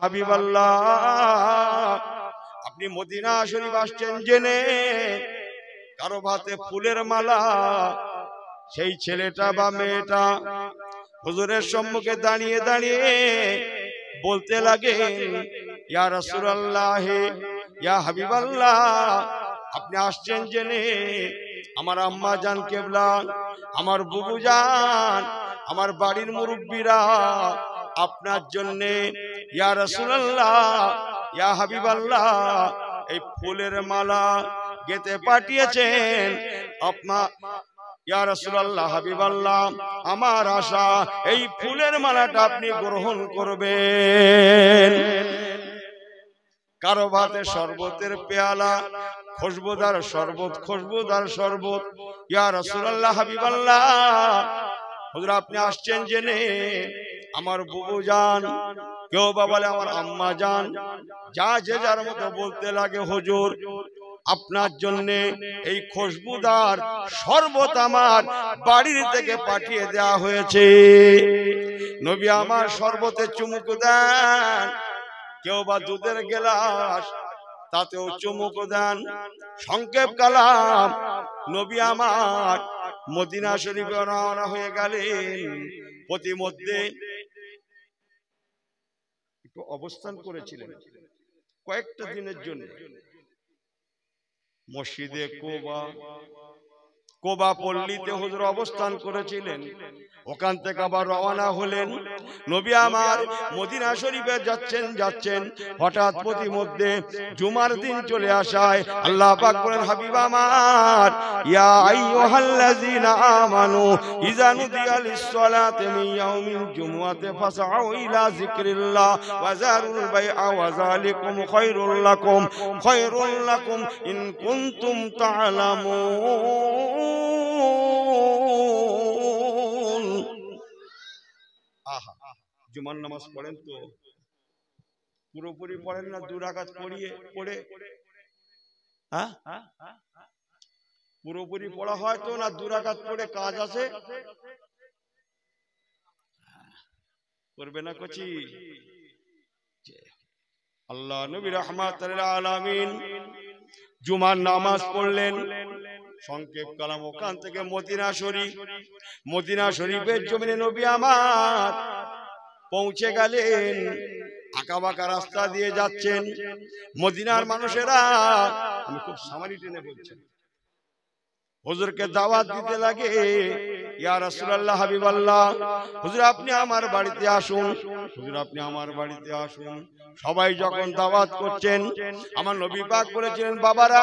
হাবিবাল্লাহ, আপনি মদিনা শরীফ আসছেন জেনে কারো হাতে ফুলের মালা, সেই ছেলেটা বা মেয়েটা হুজুরের সম্মুখে দাঁড়িয়ে দাঁড়িয়ে বলতে লাগে, ইয়া রাসূলুল্লাহ, ইয়া হাবিবাল্লাহ, আপনি আসছেন জেনে আমার আম্মা জান কেবলা, আমার বুবু জান, আমার বাড়ির মুরব্বীরা আপনার জন্যে ইয়া রাসূলুল্লাহ, ইয়া হাবিবাল্লাহ এই ফুলের মালা গেতে পাঠিয়েছেন। আপনার ইয়া রাসূলুল্লাহ, হাবিবাল্লাহ, আমার আশা এই ফুলের মালাটা আপনি গ্রহণ করবেন। কারো ভাতে শরবতের পেয়ালা, খুশবুদার শরবত, খুশবুদার শরবত। ইয়া রাসূলুল্লাহ, হাবিবাল্লাহ, হুজুর আপনি আসছেন জেনে আমার বুবু জান, কেউ বা বলে আমার আম্মা জান, যা যে যার মতো বলতে লাগে, হুজুর আপনার জন্য এই খুশবুদার শরবত আমার বাড়ির থেকে পাঠিয়ে দেওয়া হয়েছে। নবী আমার শরবতে চুমুক দেন, কেউ বা দুধের গ্লাস তাতেও চুমুক দেন। সংক্ষেপ কালাম, নবী আমার মদিনা শরীফে রওনা হয়ে গেলেন। প্রতিমধ্যে একটু অবস্থান করেছিলেন কয়েকটা দিনের জন্য মসজিদে কোবা পল্লীতে হুজুর অবস্থান করেছিলেন। ওখান থেকে আবার রওনা হলেন। নবী আমার মদিনা শরীফে যাচ্ছেন হঠাৎ প্রতিমধ্যে জুমার দিন চলে আসায় আল্লাহ পাক বলেন, হাবিব আমার, ইয়া আইয়ুহাল্লাযীনা আমানু ইযা নুদিয়া লিস-সালাতি মিন ইয়াউমিল জুমআতি ফাসআউ ইলা যিকরিল্লাহ ওয়া যারুল বাইআ ওয়া যালিকুম খায়রুল লাকুম ইন কুনতুম তা'লামুন। জুমার নামাজ পড়েন তো? পুরোপুরি পড়েন না? 2 রাকাত পড়ে পুরোপুরি পড়া হয় তো না? 2 রাকাত পড়ে কাজ আছে? করবে না কচি? আল্লাহ নবী রাহমাতুল লিল আলামিন জুমার নামাজ পড়লেন। সংক্ষেপ কালাম, ওখান থেকে মদিনা শরীফের জমিনে নবী আমার পৌঁছে গেলেন। আঁকা বাঁকা রাস্তা দিয়ে যাচ্ছেন। মদিনার মানুষেরা, আমি খুব সামারি টেনে বলছি, হুজুরকে দাওয়াত দিতে লাগে, ইয়া রাসূলুল্লাহ, হাবিবাল্লাহ, হুজুর আপনি আমার বাড়িতে আসুন, হুজুর আপনি আমার বাড়িতে আসুন। সবাই যখন দাওয়াত করছেন, আমার নবী পাক বলেছিলেন, বাবারা,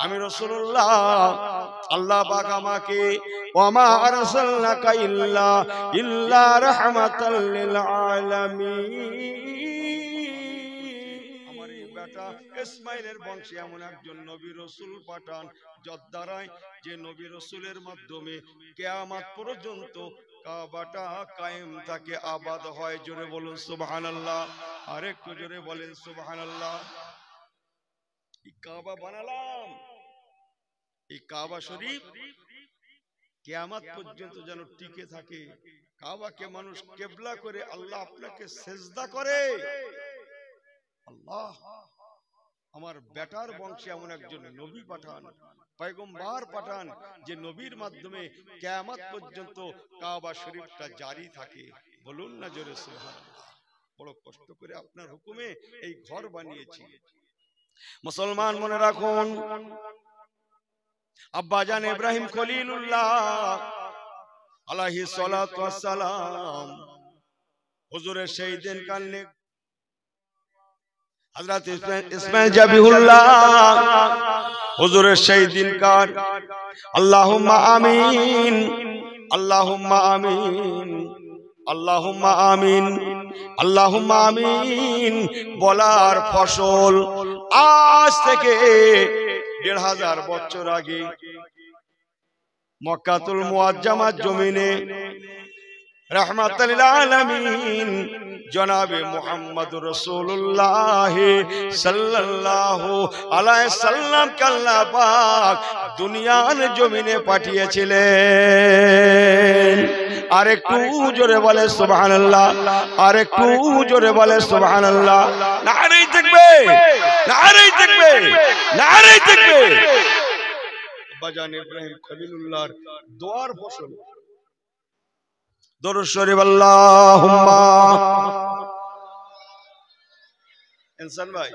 আমি রাসূলুল্লাহ, আল্লাহ পাক আমাকে ওয়া মা আরসালনাকা ইল্লা রাহমাতাল লিল আলামিন, আমার এই বেটা ইসমাইলের বংশে এমন একজন নবী রাসূল পাঠান, যার দ্বারাই যে নবী রাসূলের মাধ্যমে কিয়ামত পর্যন্ত কাবাটা কায়েম থাকে, আবাদ হয়। জোরে বলুন সুবহানাল্লাহ। আরেকটু জোরে বলেন সুবহানাল্লাহ। এই কাবা বানালাম, এই কাবা শরীফ কিয়ামত পর্যন্ত যেন টিকে থাকে। কাবাকে মানুষ কিবলা করে আল্লাহ আপনাকে সিজদা করে। আল্লাহ আমার বেটার বংশে এমন একজন নবী পাঠান, পয়গম্বর পাঠান, যে নবীর মাধ্যমে কিয়ামত পর্যন্ত কাবা শরীফটা জারি থাকে। বলুন না জোরে সুবহানাল্লাহ। বড় কষ্ট করে আপনার হুকুমে এই ঘর বানিয়েছি। মুসলমান মনে রাখুন, আব্বাজান ইব্রাহিম খলিলুল্লাহ আলাইহিস সালাতু ওয়াস সালাম হুজুরের সেই দিন কালে হযরত ইসমাঈল জাবিহুল্লাহ হুজুরের সেই দিনকার আল্লাহুম্মা আমিন, আল্লাহুম্মা আমিন, আল্লাহুম্মা আমিন, আল্লাহুম্মা আমিন বলার ফসল আজ থেকে ১৫০০ বছর আগে মক্কাতুল মুআজ্জামার জমিনে রাহমাতুল লিল আলামিন জনাবে মুহাম্মদুর রাসূলুল্লাহ সাল্লাল্লাহু আলাইহি সাল্লামকে আল্লাহ পাক দুনিয়ার জমিনে পাঠিয়েছিলেন। আর একটু জোরে বলে সুবহানাল্লাহ, আর একটু জোরে বলে সুবহানাল্লাহ। নারে তাকবীর, নারে তাকবীর, নারে তাকবীর। বাজান ইব্রাহিম খলিলুল্লাহর দোয়ার ফসল। দরুদ শরীফ আল্লাহুম্মা ইনসান ভাই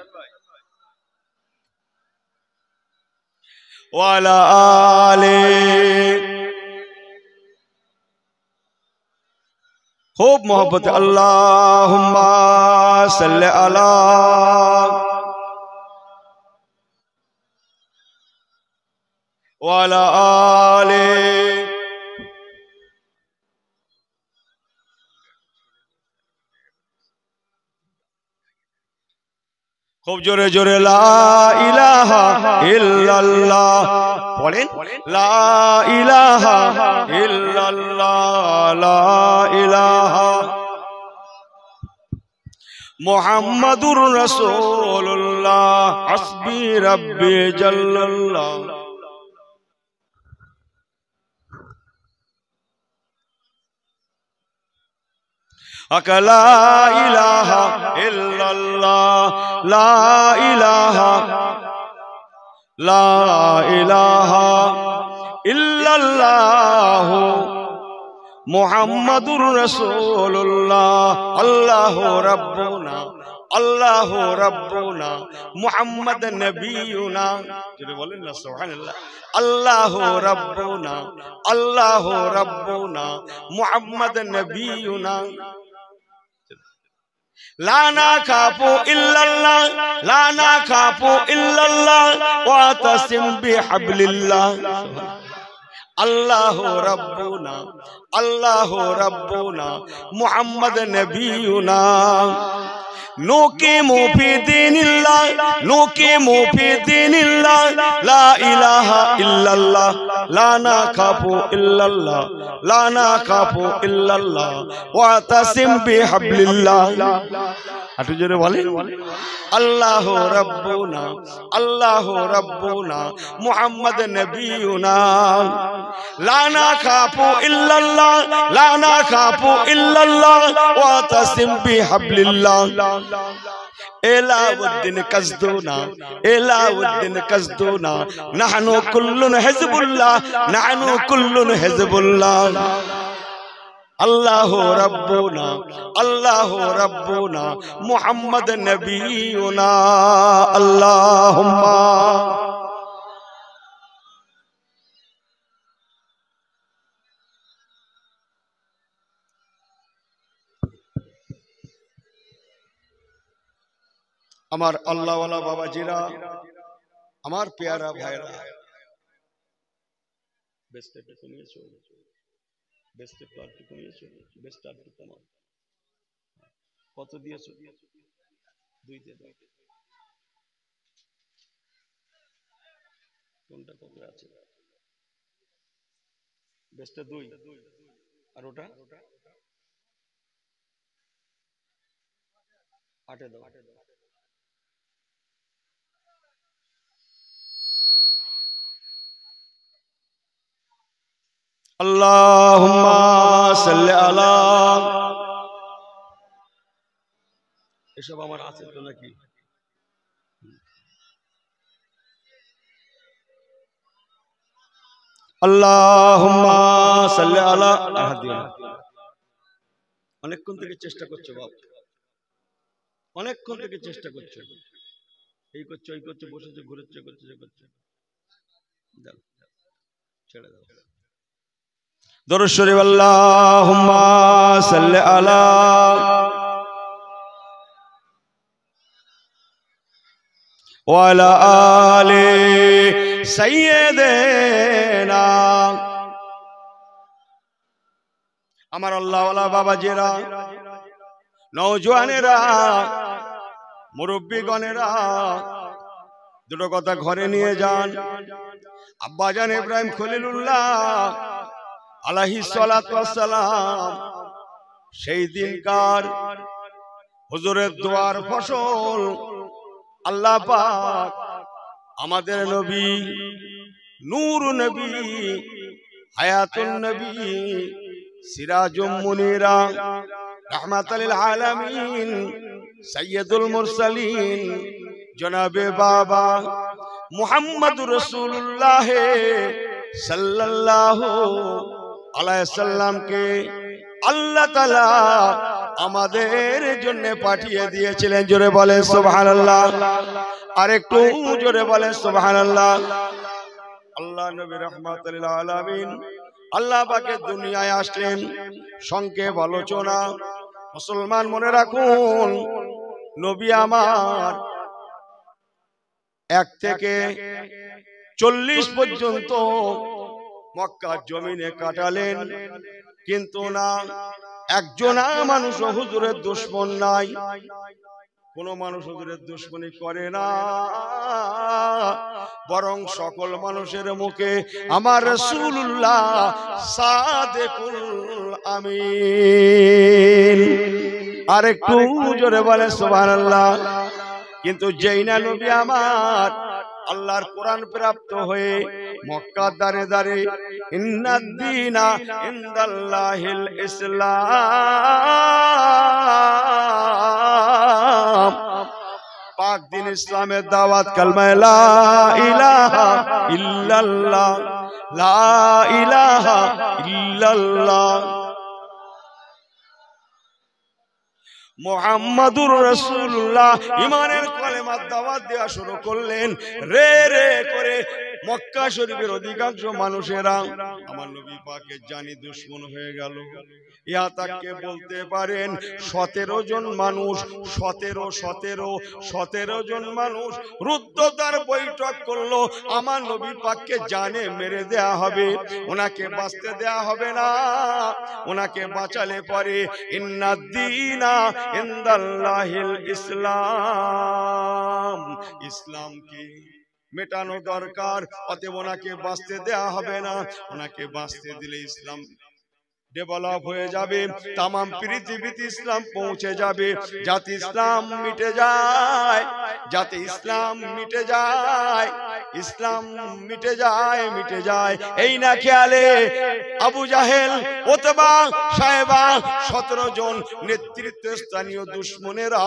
ওয়া আলা আলি खूब मोहब्बत अल्लाहुम्मा सल्ली अला व अला आले खूब जोरे जोरे ला इलाहा इल्लल्लाह पढ़ें ला इलाहा इल्लल्लाह ला इलाहा मुहम्मदुर रसूलुल्लाह हस्बी रब्बी जल्लल्लाह अकला इलाहा इल्लल्लाह ला इलाहा ला इलाहा इल्लल्लाह मुहम्मदुर रसूलुल्लाह अल्लाहु रब्बुना अल्लाहु रब्बुना मुहम्मद नबीयुना जो बोलें ना सुभानअल्लाह अल्लाहु रब्बुना अल्लाहु रब्बुना मुहम्मद नबीयुना लाना खापो इल्लल्लाह लाना खापो इल्लल्लाह वातसिम बिहब्लिल्लाह अल्लाहु रब्बुना अल्लाहु रब्बुना मुहम्मद नबीयुना नुकीमु फी दीनिल्लाह नुकीमु फी दीनिल्लाह ला इलाहा इल्लल्लाह ला नखाफु इल्लल्लाह ला नखाफु इल्लल्लाह वातसिम बिहब्लिल्लाह आटू जोरे बोलें अल्लाहु रब्बुना अल्लाहु रब्बुना मुहम्मद नबीयुना ला नखाफु इल्लल्लाह ला नखाफु इल्लल्लाह वातसिम बिहब्लिल्लाह एलाउद्दीन कसदूना एलाउद्दीन कसदूना नहनु कुल्लुन हिज़्बुल्लाह नहनु कुल्लुन हिज़्बुल्लाह अल्लाहु रब्बुना अल्लाहु रब्बुना मुहम्मद नबीयुना अल्लाहुम्मा আমার আল্লাহওয়ালা বাবাজিরা আমার পেয়ারা ভাইরা বেস্টে নিয়েছো বেস্টে পার্টি নিয়েছো বেস্ট আর তোমার কত দিয়েছো দুই দিয়ে দাও কোনটা কত আছে বেস্টে দুই আর ওটা আটে দাও अल्लाहुम्मा सल्ली अला এসব আমার আছে তো নাকি আল্লাহুম্মা সাল্লি আলা আহাদিয়া অনেকক্ষণ থেকে চেষ্টা করছো বাবা অনেকক্ষণ থেকে চেষ্টা করছো এই করছো ওই করছো বসেছো ঘুরেছো করছো দাও ছেড়ে দাও দরুদ শরীফ আল্লাহুম্মা সাল্লি আলা ওয়া আলা আলি সাইয়্যিদিনা আমার আল্লাহওয়ালা বাবাজিরা নওজোয়ানেরা মুরব্বিগণেরা দুটো কথা ঘরে নিয়ে যান আব্বাজান ইব্রাহিম খলিলুল্লাহ আলাইহিস সালাতু ওয়াস সালাম সেই দিনকার হুজুরের দোয়ার ফসল আল্লাহ পাক আমাদের নবী নূর নবী হায়াতুন নবী সিরাজুম মুনিরা রাহমাতাল লিল আলামিন সাইয়্যিদুল মুরসালিন জনাবে বাবা মুহাম্মদুর রাসূলুল্লাহ সাল্লাল্লাহু আলাইহি সাল্লামকে আল্লাহ তাআলা আমাদের জন্য পাঠিয়ে দিয়েছিলেন। জোরে বলেন সুবহানাল্লাহ, আর একটু জোরে বলেন সুবহানাল্লাহ। আল্লাহ নবী রাহমাতুল লিল আলামিন আল্লাহ পাকের দুনিয়ায় আসলেন। সংক্ষেপ আলোচনা, মুসলমান মনে রাখুন, নবী আমার 1 থেকে 40 পর্যন্ত মক্কার জমিনে কাটালেন, কিন্তু না একজনা মানুষ হুজুরের দুশমন নাই। কোন মানুষ হুজুরের দুশমনি করে না, বরং সকল মানুষের মুখে আমার রাসূলুল্লাহ সাদিকুল আমিন। আর একটু জোরে বলে সুবহানাল্লাহ। কিন্তু যেই না নবী আমার আল্লাহর কোরআন প্রাপ্ত হয়ে মক্কার দ্বারে দ্বারে ইন্নাদ-দীনা ইনদাল্লাহিল ইসলাম, পাক দিন ইসলামের দাওয়াত কালমা লা ইলাহা ইল্লাল্লাহ, লা ইলাহা ইল্লাল্লাহ মুহাম্মাদুর রাসূলুল্লাহ ঈমানের কলেমার দাওয়াত দেওয়া শুরু করলেন। রে রে করে মক্কা শরীফের অধিকাংশ মানুষেরা আমার নবী পাকের জানি দুশমন হয়ে গেল। ইয়া তাকে বলতে পারেন 17 জন মানুষ, 17 জন মানুষ রুদ্ধতার বৈঠক করলো। আমার নবী পাককে জানে মেরে দেয়া হবে, ওনাকে বাঁচতে দেয়া হবে না। ওনাকে বাঁচালে পরে ইন্নাদ-দীনা ইনদাল্লাহিল ইসলাম, ইসলামকে মেটানো দরকার, অতএব ওনাকে বাঁচতে দেয়া হবে না। ওনাকে বাঁচতে দিলে ইসলাম ডেভেলপ হয়ে যাবে, তামাম পৃথিবীতে ইসলাম পৌঁছে যাবে। যাতে ইসলাম মিটে যায়, যাতে ইসলাম মিটে যায়, ইসলাম মিটে যায়, মিটে যায়। এই না খেয়ালে আবু জাহেল, ওতবা, সাহেবা 17 জন নেতৃত্বস্থানীয় দুশমনেরা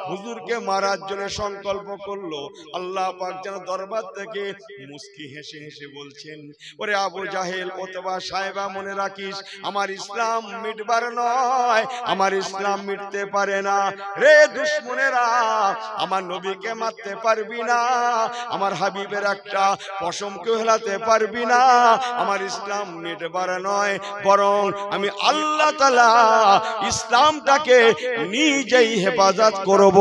হুজুরকে মারার জন্য সংকল্প করলো। আল্লাহ পাক যেন দরবার থেকে মুস্কি হেসে হেসে বলছেন, ওরে আবু জাহেল, ওতবা, সাহেবা, মনে রাখিস আমার ইসলাম মিটবার নয়, আমার ইসলাম মিটতে পারে না। রে দুশমনেরা, আমার নবীকে মারতে পারবি না, আমার হাবিবের একটা পশমকে হেলাতে পারবি না। আমার ইসলাম মিটবার নয়, বরং আমি আল্লাহ তাআলা ইসলামটাকে নিজেই হেফাজত করব।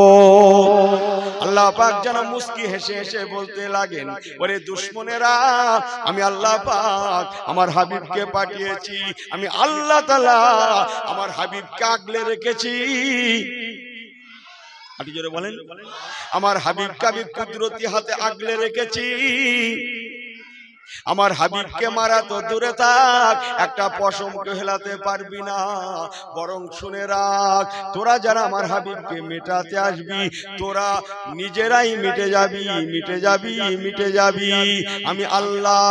আল্লাহ পাক যেন মুস্কি হেসে হেসে বলতে লাগেন, ওরে দুশমনেরা, আমি আল্লাহ পাক আমার হাবিবকে পাঠিয়েছি, আমি আল্লাহ তাআলা আমার হাবিবকে আগলে রেখেছি। আপনি জোরে বলেন, আমার হাবিবকে আমি কুদরতি হাতে আগলে রেখেছি। আমার হাবিবকে মারা তো দূরে থাক, একটা পশমকে হেলাতে পারবি না। বরং শুনে রাখ, তোরা যারা আমার হাবিবকে মেটাতে আসবি, তোরা নিজেরাই মিটে যাবি, মিটে যাবি, মিটে যাবি। আমি আল্লাহ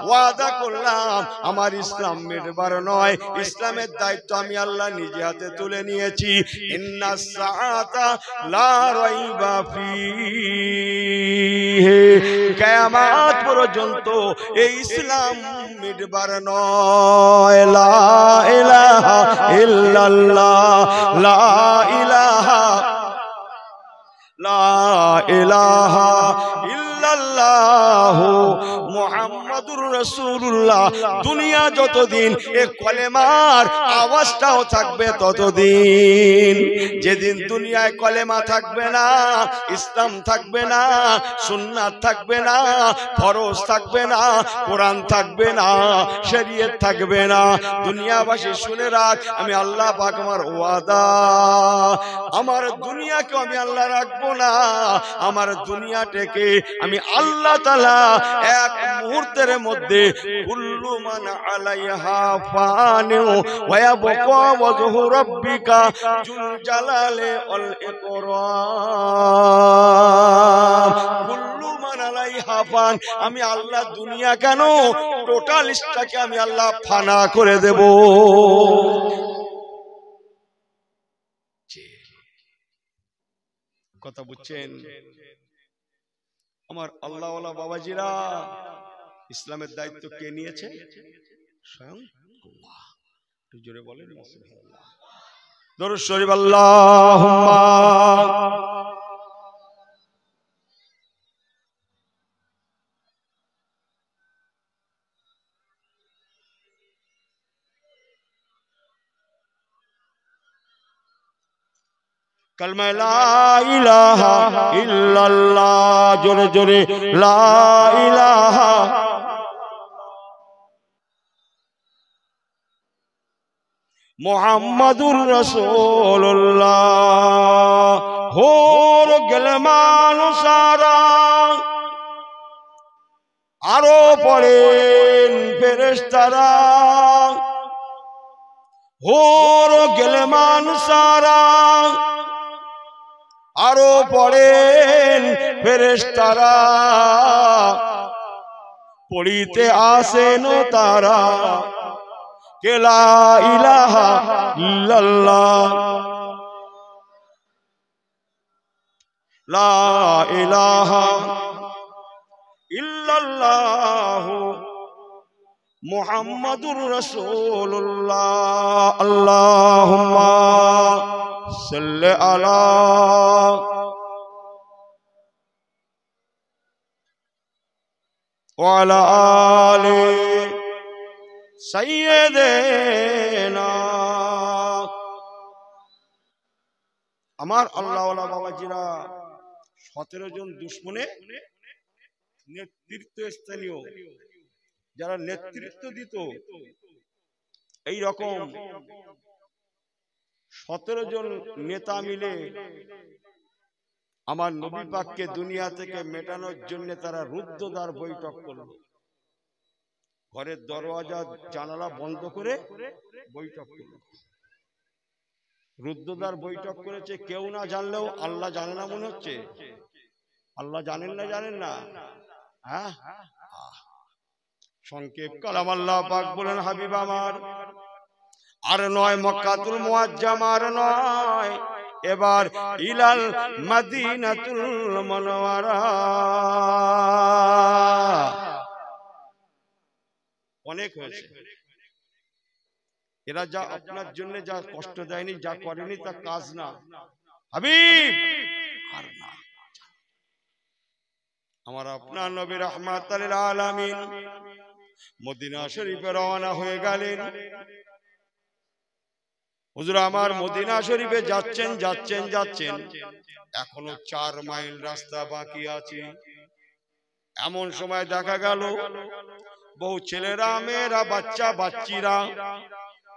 ওয়াদা করলাম, আমার ইসলাম মিটবার নয়, ইসলামের দায়িত্ব আমি আল্লাহ নিজে হাতে তুলে নিয়েছি। ইন্নাস সাআতা লা রাইবা ফীহি, কিয়ামত পর্যন্ত এই ইসলাম মিটবার নয়। লা ইলাহা ইল্লাল্লাহ, লা ইলাহা, লা ইলাহা ইল্লাল্লাহ মুহাম্মাদুর রাসূলুল্লাহ। দুনিয়া যতদিন এই কলেমার আওয়াজটাও থাকবে ততদিন। যেদিন দুনিয়ায় কলেমা থাকবে না, ইসলাম থাকবে না, সুন্নাত থাকবে না, ফরজ থাকবে না, কোরআন থাকবে না, শরীয়ত থাকবে না, দুনিয়াবাসী শুনে রাখ, আমি আল্লাহ পাক আমার ওয়াদা, আমার দুনিয়াকে আমি আল্লাহ রাখবো না, আমার দুনিয়াটাকে আমি আল্লাহ তাআলা এক মুহূর্তের মধ্যে কুল্লু মান আলাইহা ফান ওয়া ইয়াবকা ওয়াজহু রাব্বিকা যুল জালালি ওয়াল ইকরাম। কুল্লু মান আলাইহা ফান, আমি আল্লাহ দুনিয়া কেন টোটালিস্টটাকে আমি আল্লাহ ফানা করে দেব। কথা বুঝছেন আমার আল্লাহওয়ালা বাবাজিরা? ইসলামের দায়িত্ব কে নিয়েছে? স্বয়ং আল্লাহ। একটু জোরে বলেন সুবহানাল্লাহ। দরুদ শরীফ আল্লাহুম্মা कलमा ला इलाहा इल्लल्लाह, जोरे जोरे ला इलाहा। मुहम्मदुर रसूलुल्लाह होर गलमानु सारा आरो पड़ेन फेरेश्तारा होर गलमान सारा आरो पड़ेन फेरेश्तारा पड़िते आसेन तारा के ला इलाहा इल्लल्लाह, ला इलाहा इल्लल्लाह मुहम्मदुर रसूलुल्लाह। अल्लाहुम्मा सल्लि अला व अला आलि सय्यिदेना। আমার আল্লাহওয়ালা বাবাজিরা 17 জন দুশমনে নেতৃত্বস্থানীয় যারা নেতৃত্ব দিত, এই রকম 17 জন নেতা মিলে আমার নবী পাককে দুনিয়া থেকে মেটানোর জন্য তারা রুদ্ধদ্বার বৈঠক করলো। ঘরের দরওয়াজা জানালা বন্ধ করে বৈঠক করলো। রুদ্ধদ্বার বৈঠক করেছে, কেউ না জানলেও আল্লাহ জানে না মনে হচ্ছে? আল্লাহ জানেন না? জানেন না? হ্যাঁ, সংক্ষেপ কালাম আল্লাহ পাক বলেন, হাবিব আমার আর নয় মক্কাতুল মুআজ্জাম, আর নয় এবার ইলাল মাদিনাতুল মুনাওয়ারা। অনেক হয়েছে, এরা যা আপনার জন্য যা কষ্ট দেয়নি, যা করেনি তা কাজ না হাবিব। আর না, আমার আপনার নবী রাহমাতুল লিল আলামিন মদিনা শরীফে রওনা হয়ে গেলেন। হুজুর আমার মদিনা শরীফে যাচ্ছেন যাচ্ছেন যাচ্ছেন, এখনো 4 মাইল রাস্তা বাকি আছে। এমন সময় দেখা গেল বহু ছেলেরা, মেয়েরা, বাচ্চা বাচ্চিরা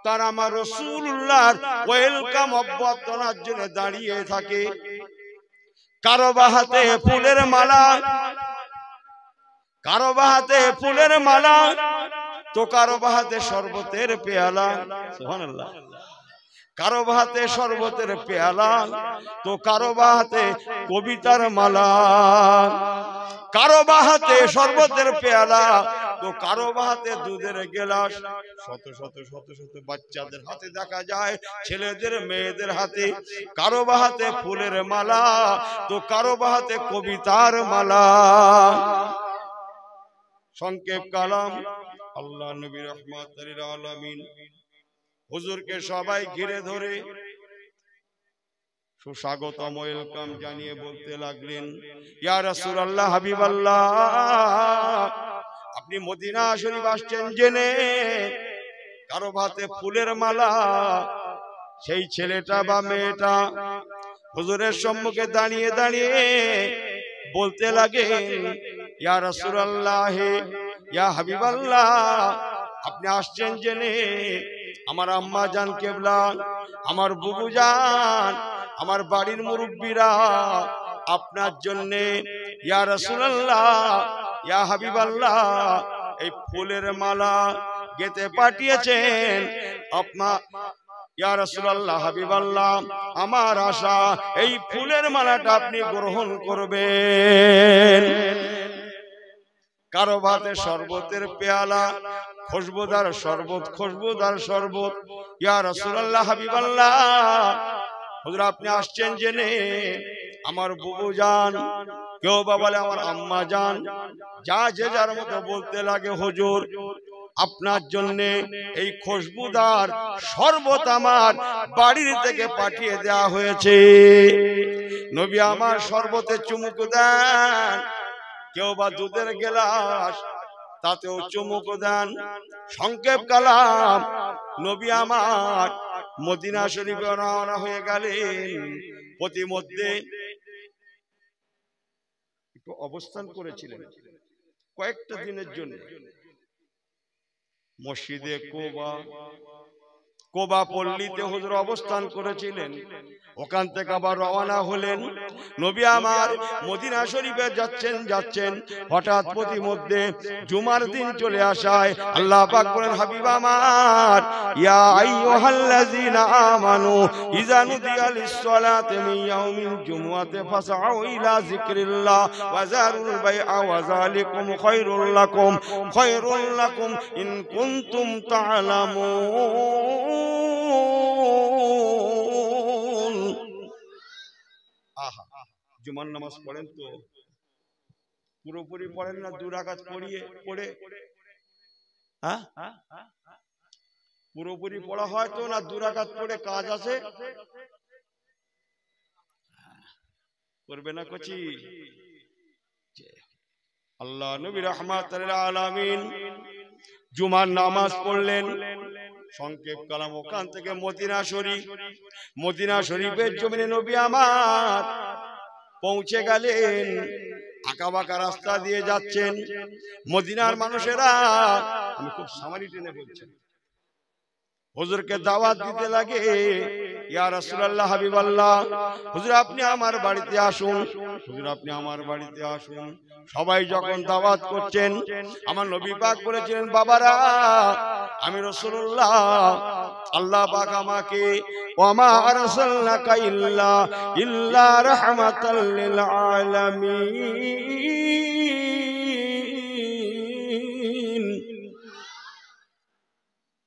তারা আমার রাসূলুল্লাহর ওয়েলকাম অভ্যর্থনার জন্য দাঁড়িয়ে থাকে। কারো বা হাতে ফুলের মালা, কারো বা হাতে ফুলের মালা, তো কারো বা হাতে শরবতের পেয়ালা। সুবহানাল্লাহ। কারো বা হাতে শরবতের পেয়ালা, তো কারো বা হাতে কবিতার মালা। কারো বা হাতে শরবতের পেয়ালা, তো কারো বা হাতে দুধের গেলাস। শত শত শত শত বাচ্চাদের হাতে দেখা যায়, ছেলেদের মেয়েদের হাতে। কারো বা হাতে ফুলের মালা, তো কারো বা হাতে কবিতার মালা। সংক্ষেপ কালাম আল্লাহ নবী রাহমাতুল লিল আলামিন হুজুরকে সবাই ঘিরে ধরে সুস্বাগতম ওয়েলকাম জানিয়ে বলতে লাগলেন, ইয়া রাসূলুল্লাহ, হাবিবাল্লাহ, আপনি মদিনা শরীফ আসছেন জেনে কারো হাতে ফুলের মালা। সেই ছেলেটা বা মেয়েটা হুজুরের সম্মুখে দাঁড়িয়ে দাঁড়িয়ে বলতে লাগে, ইয়া রাসূলুল্লাহ, ইয়া হাবিবাল্লাহ, আপনি আসছেন জেনে আমার আম্মা জান কেবলা, আমার বুবু জান, আমার বাড়ির মুরব্বীরা আপনার জন্য ইয়া রাসূলুল্লাহ, ইয়া হাবিবাল্লাহ, এই ফুলের মালা গেতে পাঠিয়েছেন আপনার। ইয়া রাসূলুল্লাহ, হাবিবাল্লাহ, আমার আশা এই ফুলের মালাটা আপনি গ্রহণ করবেন। কারো ভাতে শরবতের পেয়ালা, খুশবুদার শরবত, খুশবুদার শরবত। ইয়া রাসূলুল্লাহ, হাবিবাল্লাহ, হুজুর আপনি আসছেন জেনে আমার বুবু জান, কেউ বা বলে আমার আম্মা জান, যা যে যার মতো বলতে লাগে, হুজুর আপনার জন্য এই খুশবুদার শরবত আমার বাড়ির থেকে পাঠিয়ে দেওয়া হয়েছে। নবী আমার শরবতে চুমুক দেন, কেউ বা দুধের গ্লাস তাতেও চুমুক দেন। সংক্ষেপ কালাম, নবী আমার মদিনা শরীফে রওনা হয়ে গেলেন। প্রতিমধ্যে একটু অবস্থান করেছিলেন কয়েকটা দিনের জন্য মসজিদে কোবা পল্লীতে হুজুর অবস্থান করেছিলেন। ওখান থেকে আবার রওনা হলেন। নবী আমার মদিনা শরীফে যাচ্ছেন হঠাৎ প্রতিমধ্যে জুমার দিন চলে আসায় আল্লাহ পাক বলেন, হাবিব আমার, ইয়া আইয়ুহাল্লাযীনা আমানু ইযা নুদিয়া লিস-সালাতি মিন ইয়াউমিল জুমআতি ফাসআউ ইলা যিকরিল্লাহ ওয়া যারুল বাইআ ওয়া যালিকুম খায়রুল লাকুম ইন কুনতুম তা'লামুন। জুমার নামাজ পড়েন তো? পুরোপুরি পড়েন না দু রাকাত পড়ে? হ্যাঁ, পুরোপুরি পড়া হয় তো না দু রাকাত পড়ে কাজ আছে? করবে না কচি? আল্লাহ নবী রাহমাতুল লিল আলামিন জুমার নামাজ পড়লেন। সংক্ষেপ কালাম, ওখান থেকে মদিনা শরীফের জমিনে নবী আমার পৌঁছে গেলেন। আঁকা বাঁকা রাস্তা দিয়ে যাচ্ছেন। মদিনার মানুষেরা, আমি খুব সামারি টেনে বলছি, হুজুরকে দাওয়াত দিতে লাগে, ইয়া রাসূলুল্লাহ, হাবিবাল্লাহ, হুজুর আপনি আমার বাড়িতে আসুন, হুজুর আপনি আমার বাড়িতে আসুন। সবাই যখন দাওয়াত করছেন, আমার নবী পাক বলেছিলেন, বাবারা, আমি রাসূলুল্লাহ, আল্লাহ পাক আমাকে ওয়া মা আরসালনাকা ইল্লা রাহমাতাল লিল আলামিন।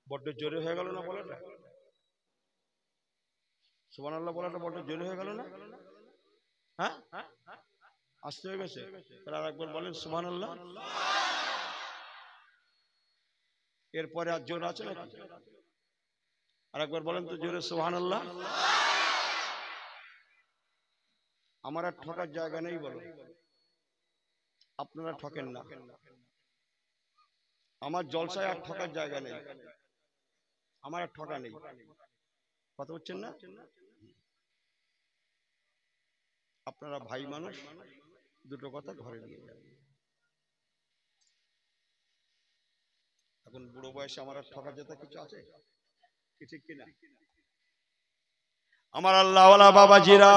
বড্ড জোরে হয়ে গেল না বলাটা? সুবহানাল্লাহ বলাটা বড্ড জোরে হয়ে গেল না? হ্যাঁ, আসতে হয়ে গেছে। তাহলে আরেকবার বলেন সুবহানাল্লাহ। এরপরে আর জোর আছে নাকি? আরেকবার বলেন তো জোরে সুবহানাল্লাহ। আমার আর ঠকার জায়গা নেই, বলো, আপনারা ঠকেন না। আমার জলসায় আর ঠকার জায়গা নেই, আমার আর ঠকা নেই। কথা হচ্ছেন না? আপনারা ভাই মানুষ, দুটো কথা ঘরে নিয়ে যান। এখন বুড়ো বয়সে আমার আর ঠকার যেতে কিছু আছে? ঠিক কিনা? আমার আল্লাহওয়ালা বাবাজিরা,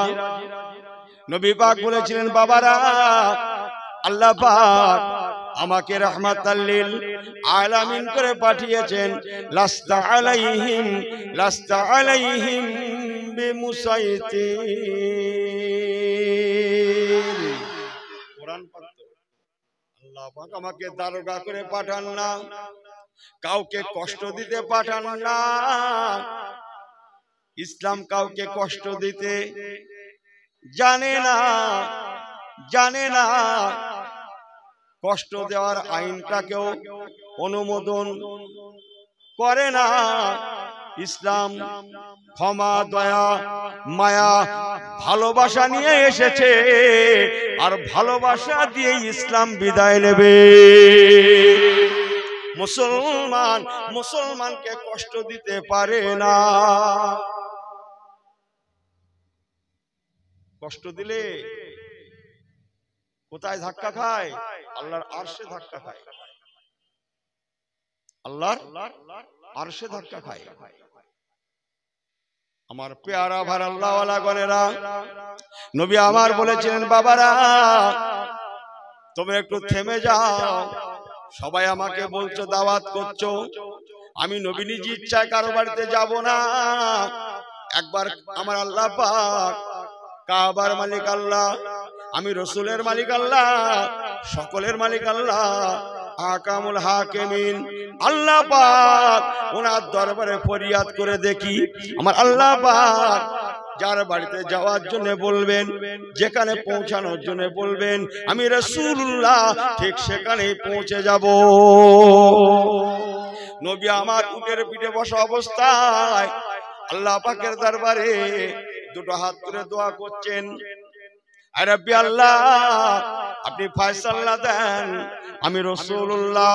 নবী পাক বলেছিলেন, বাবারা, আল্লাহ পাক আমাকে রাহমাতাল লিল আলামিন করে পাঠিয়েছেন। লাস্তা আলাইহিম বিমুসাইতির। কোরআন পাক, আল্লাহ পাক আমাকে দারোগা করে পাঠান না, কাউকে কষ্ট দিতে পাঠান না। ইসলাম কাউকে কষ্ট দিতে জানে না, কষ্ট দেওয়ার আইনটাকেও অনুমোদন করে না। ইসলাম ক্ষমা, দয়া, মায়া, ভালোবাসা নিয়ে এসেছে, আর ভালোবাসা দিয়ে ইসলাম বিদায় নেবে। মুসলমানকে কষ্ট দিতে পারে না। কষ্ট দিলে কোথায় ধাক্কা খায়? আল্লাহর আরশে ধাক্কা খায়, আল্লাহর আরশে ধাক্কা খায়। আমার পেয়ারা ভার আল্লাহওয়ালা গণেরা, নবী আমার বলেছিলেন, বাবারা, তোমরা একটু থেমে যাও। সবাই আমাকে বলছো, দাওয়াত করছো, আমি নবী নিজ ইচ্ছায় কারো বাড়িতে যাব না। একবার আমার আল্লাহ পাক, কাবার মালিক আল্লাহ, আমি রসুলের মালিক আল্লাহ, সকলের মালিক আল্লাহ, আকামুল হাকিমিন আল্লাহ পাক, ওনার দরবারে ফরিয়াদ করে দেখি আমার আল্লাহ পাক যার বাড়িতে যাওয়ার জন্য বলবেন, যেখানে পৌঁছানোর জন্য বলবেন, আমি রাসূলুল্লাহ ঠিক সেখানেই পৌঁছে যাব। নবী আমার উটের পিঠে বসা অবস্থায় আল্লাহ পাকের দরবারে দুটো হাত তুলে দোয়া করছেন, আয় রাব্বি আল্লাহ, আপনি ফয়সালা দেন, আমি রাসূলুল্লাহ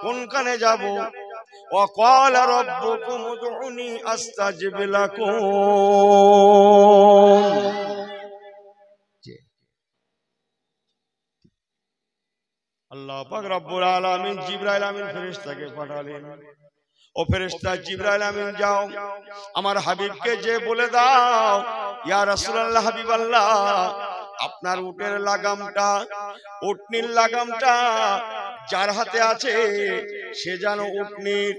কোনখানে যাব। وقال ربكم ادعوني استجب لكم। আল্লাহ পাক রব্বুল আলামিন জিবরাইল আমিন ফেরেশতাকে পাঠালেন, ও ফেরেশতা জিবরাইল আমিন যাও আমার হাবিবকে যে বলে দাও, ইয়া রাসূলুল্লাহ হাবিবাল্লাহ, আপনার উটের লাগামটা, উটনির লাগামটা যার হাতে আছে সে যেন উটনির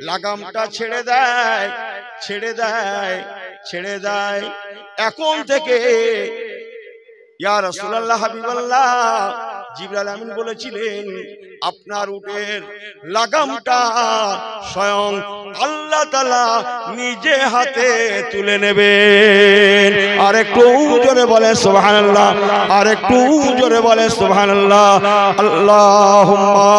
লাগামটা ছেড়ে দেয়, ছেড়ে দেয়, ছেড়ে দেয়। এখন থেকে ইয়া রাসূলুল্লাহ হাবিবাল্লাহ, জিবরাইল আমিন বলেছিলেন আপনার উটের লাগামটা স্বয়ং আল্লাহ তাআলা নিজে হাতে তুলে নেবেন। আর একটু জোরে বলে সুবহানাল্লাহ, আর একটু জোরে বলে সুবহানাল্লাহ। আল্লাহুম্মা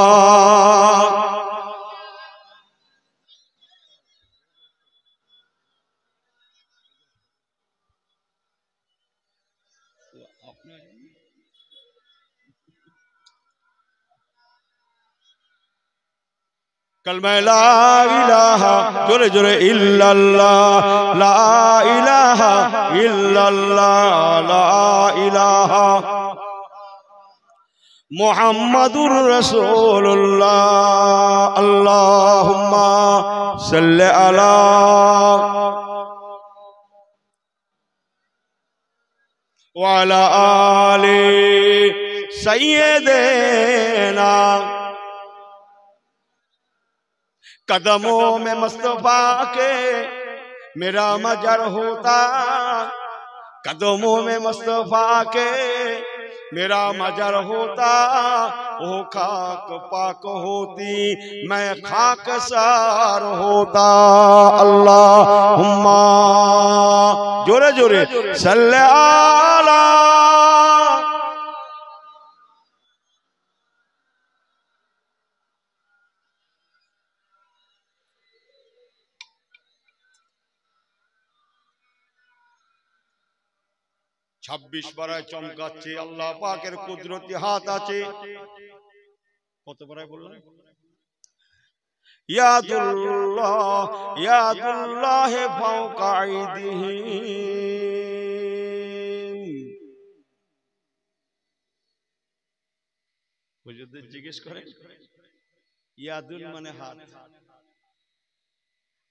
कलमा ला इलाहा जोरे जोरे इल्लल्लाह, ला इलाहा इल्लल्लाह, ला इलाहा मुहम्मदुर रसूलुल्लाह। अल्लाहुम्मा सल्लि अला व अला आलि सय्यिदिना। कदमों में मुस्तफा के मेरा मजर होता, कदमों में मुस्तफा के मेरा मजर होता, वो खाक पाक होती मैं खाक सार होता। अल्लाहुम्मा जोरे जोरे सल्ले आला। 26 বারায় চমকাচ্ছে, আল্লাহ পাকের কুদরতি হাত আছে। কত বারায় বললেন? ইয়াদুল্লাহ ইয়াদুল্লাহ ফাওকা আইদিহিম। হুজুরদের জিজ্ঞেস করেন, ইয়াদুল মানে হাত,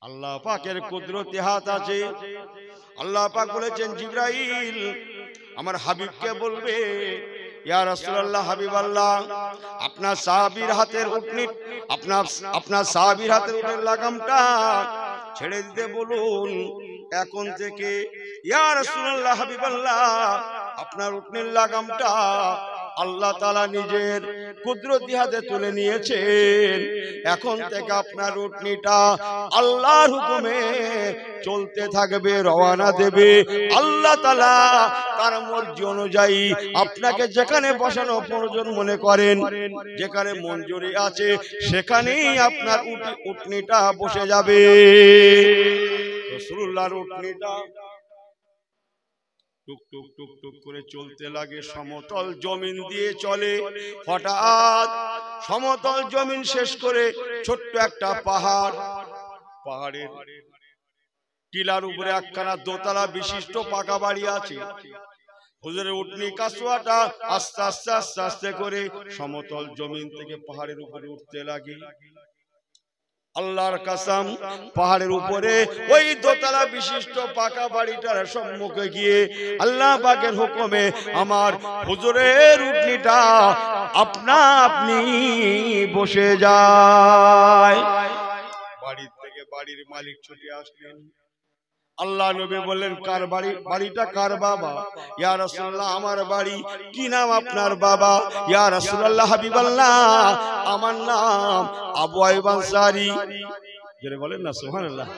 আল্লাহ পাকের কুদরতি হাত আছে। আল্লাহ পাক বলেছেন জিবরাইল আমার হাবিবকে বলবে, ইয়া রাসূলুল্লাহ হাবিবাল্লাহ, আপনার সাহাবীর হাতের উটনি, আপনার সাহাবীর হাতের উটের লাগামটা ছেড়ে দিতে বলুন। এখন থেকে ইয়া রাসূলুল্লাহ হাবিবাল্লাহ, আপনার উটনির লাগামটা আল্লাহ তাআলা নিজের কুদরতি হাতে তুলে নিয়েছেন। এখন থেকে আপনার উটনিটা আল্লাহর হুকুমে চলতে থাকবে, রওনা দেবে। আল্লাহ তাআলা তার মর্জি অনুযায়ী আপনাকে যেখানে বসানো প্রয়োজন মনে করেন, যেখানে মঞ্জুরি আছে সেখানেই আপনার উটনিটা বসে যাবে। রাসূলুল্লাহর উটনিটা টুক টুক টুক টুক করে চলতে লাগে, সমতল জমিন দিয়ে চলে। হঠাৎ সমতল জমিন শেষ করে ছোট্ট একটা পাহাড়, পাহাড়ের টিলার উপরে একখানা দোতলা বিশিষ্ট পাকা বাড়ি আছে। হুজুরের উটনি কাসওয়াটা আস্তে আস্তে আস্তে আস্তে করে সমতল জমিন থেকে পাহাড়ের উপরে উঠতে লাগে। আল্লাহর কসম, পাহাড়ের উপরে ওই দোতলা বিশিষ্ট পাকা বাড়িটার সম্মুখে গিয়ে আল্লাহ পাকের হুকুমে আমার হুজুরের উটনিটা আপনা আপনি বসে যায়। বাড়ি থেকে বাড়ির মালিক ছুটে আসলেন। আল্লাহ নবী বললেন, কার বাড়ি? বাড়িটা কার বাবা? ইয়া রাসূলুল্লাহ, আমার বাড়ি। কি নাম আপনার বাবা? ইয়া রাসূলুল্লাহ হাবিবাল্লাহ, আমার নাম আবু আইয়ুব আনসারী। জোরে বলেন না সুবহানাল্লাহ।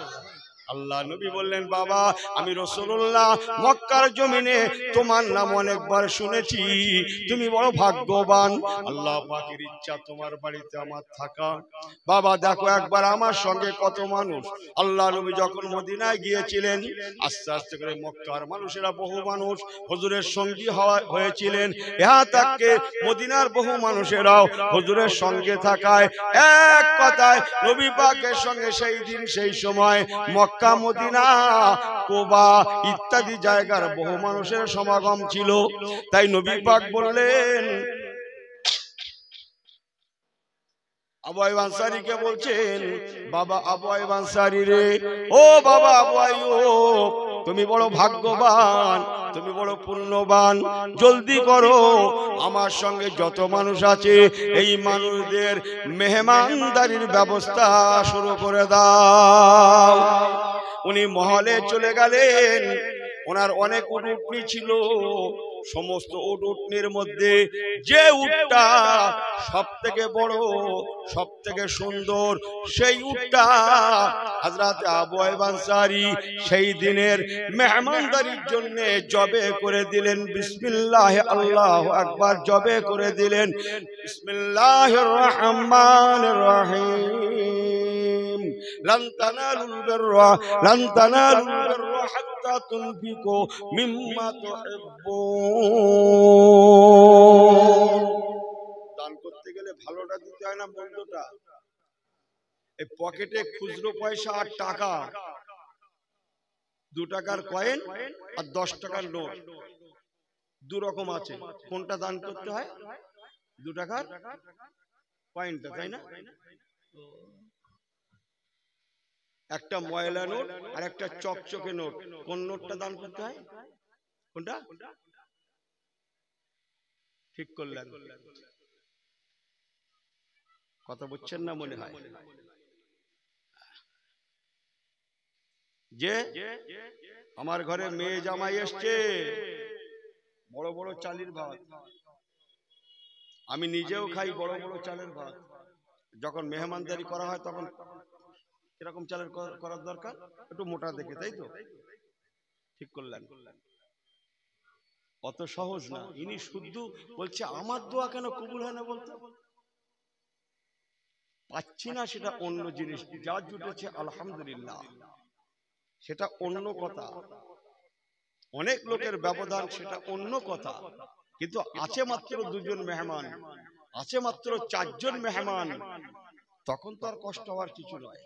আল্লাহ নবী বললেন, বাবা আমি রাসূলুল্লাহ মক্কার জমিনে তোমার নাম অনেকবার শুনেছি, তুমি বড় ভাগ্যবান, আল্লাহ পাকের ইচ্ছা তোমার বাড়িতে আমার থাকা। বাবা দেখো একবার আমার সঙ্গে কত মানুষ। আল্লাহ নবী যখন মদিনায় গিয়েছিলেন, আস্তে আস্তে করে মক্কার মানুষেরা বহু মানুষ হুজুরের সঙ্গী হয়েছিলেন। ইহা তাকে মদিনার বহু মানুষেরাও হুজুরের সঙ্গে থাকায় এক কথায় নবী পাকের সঙ্গে সেই দিন সেই সময় মক্কা, মদিনা, কুবা ইত্যাদি জায়গার বহু মানুষের সমাগম ছিল। তাই নবী পাক বললেন, আবু আইয়ুব আনসারীকে বলছেন, বাবা আবু আইয়ুব আনসারী রে, ও বাবা আবু আইয়ুব, তুমি বড় ভাগ্যবান, তুমি বড় পুণ্যবান, জলদি করো আমার সঙ্গে যত মানুষ আছে এই মানুষদের মেহমানদারির ব্যবস্থা শুরু করে দাও। উনি মহলে চলে গেলেন। ওনার অনেক উটনি ছিল, সমস্ত উটনির মধ্যে যে উটটা সব থেকে বড়, সব থেকে সুন্দর, সেই উটটা হযরত আবু আইয়ুব আনসারী সেই দিনের মেহমানদারির জন্য জবে করে দিলেন। বিসমিল্লাহ আল্লাহু আকবার, জবে করে দিলেন। বিসমিল্লাহির রহমানির রহিম। লান তানালুল বিররা, লান তানালুল বিররা হাত্তা তুনফিকু মিম্মা তুহিব্বুন। দান করতে গেলে ভালোটা দিতে হয় না মন্দটা? এই পকেটে খুচরো পয়সা আর টাকা, 2 টাকার কয়েন আর 10 টাকার নোট, দু রকম আছে। কোনটা দান করতে হয়? 2 টাকার কয়েনটা, তাই না? একটা ময়লা নোট আর একটা চকচকে নোট, কোন নোটটা দান করতে হয়? কোনটা? ঠিক করলেন, কথা বুঝছেন না মনে হয়। যে আমার ঘরে মেয়ে জামাই এসছে, বড় বড় চালের ভাত, আমি নিজেও খাই বড় বড় চালের ভাত। যখন মেহমানদারি করা হয় তখন কিরকম চালের করার দরকার? একটু মোটা দেখে, তাই তো? ঠিক করলেন। অত সহজ না। ইনি শুদ্ধ বলছে, আমার দোয়া কেন কবুল হয় না বলতো? পাচ্ছি না সেটা অন্য জিনিস, যা জুটেছে আলহামদুলিল্লাহ, সেটা অন্য কথা। অনেক লোকের ব্যবধান, সেটা অন্য কথা। কিন্তু আছে মাত্র 2 জন মেহমান, আছে মাত্র 4 জন মেহমান, তখন তো আর কষ্ট হওয়ার কিছু নয়।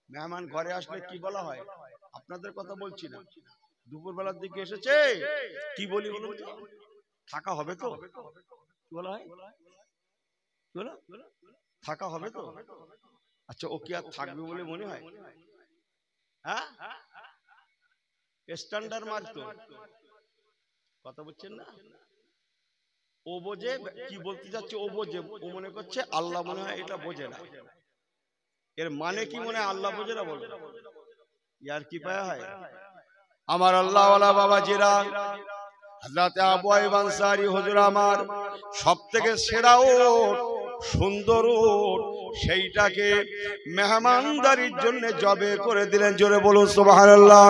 মেহমান ঘরে আসলে কি বলা হয়? আপনাদের কথা বলছি না, দুপুর বেলার দিকে এসেছে, কি বলি বলুন তো? থাকা হবে তো? কি বলা হয়? থাকা হবে তো? আচ্ছা, ও কি আর থাকবে বলে মনে হয়? হ্যাঁ, স্ট্যান্ডার্ড মার্ক তো, কথা বলছেন না? ও বোঝে কি বলতে যাচ্ছে, ও বোঝে, ও মনে করছে আল্লাহ মনে হয় এটা বোঝে না। এর মানে কি মনে হয় আল্লাহ বোঝে না? বলো, ইয়ার কি পায়া হয়? আমার আল্লাহওয়ালা বাবাজিরা, হযরত আবু আইয়ুব আনসারী হুজুর আমার সবথেকে সেরা উট, সুন্দর উট, সেইটাকে মেহমানদারির জন্য জবে করে দিলেন। জোরে বলুন সুবহানাল্লাহ।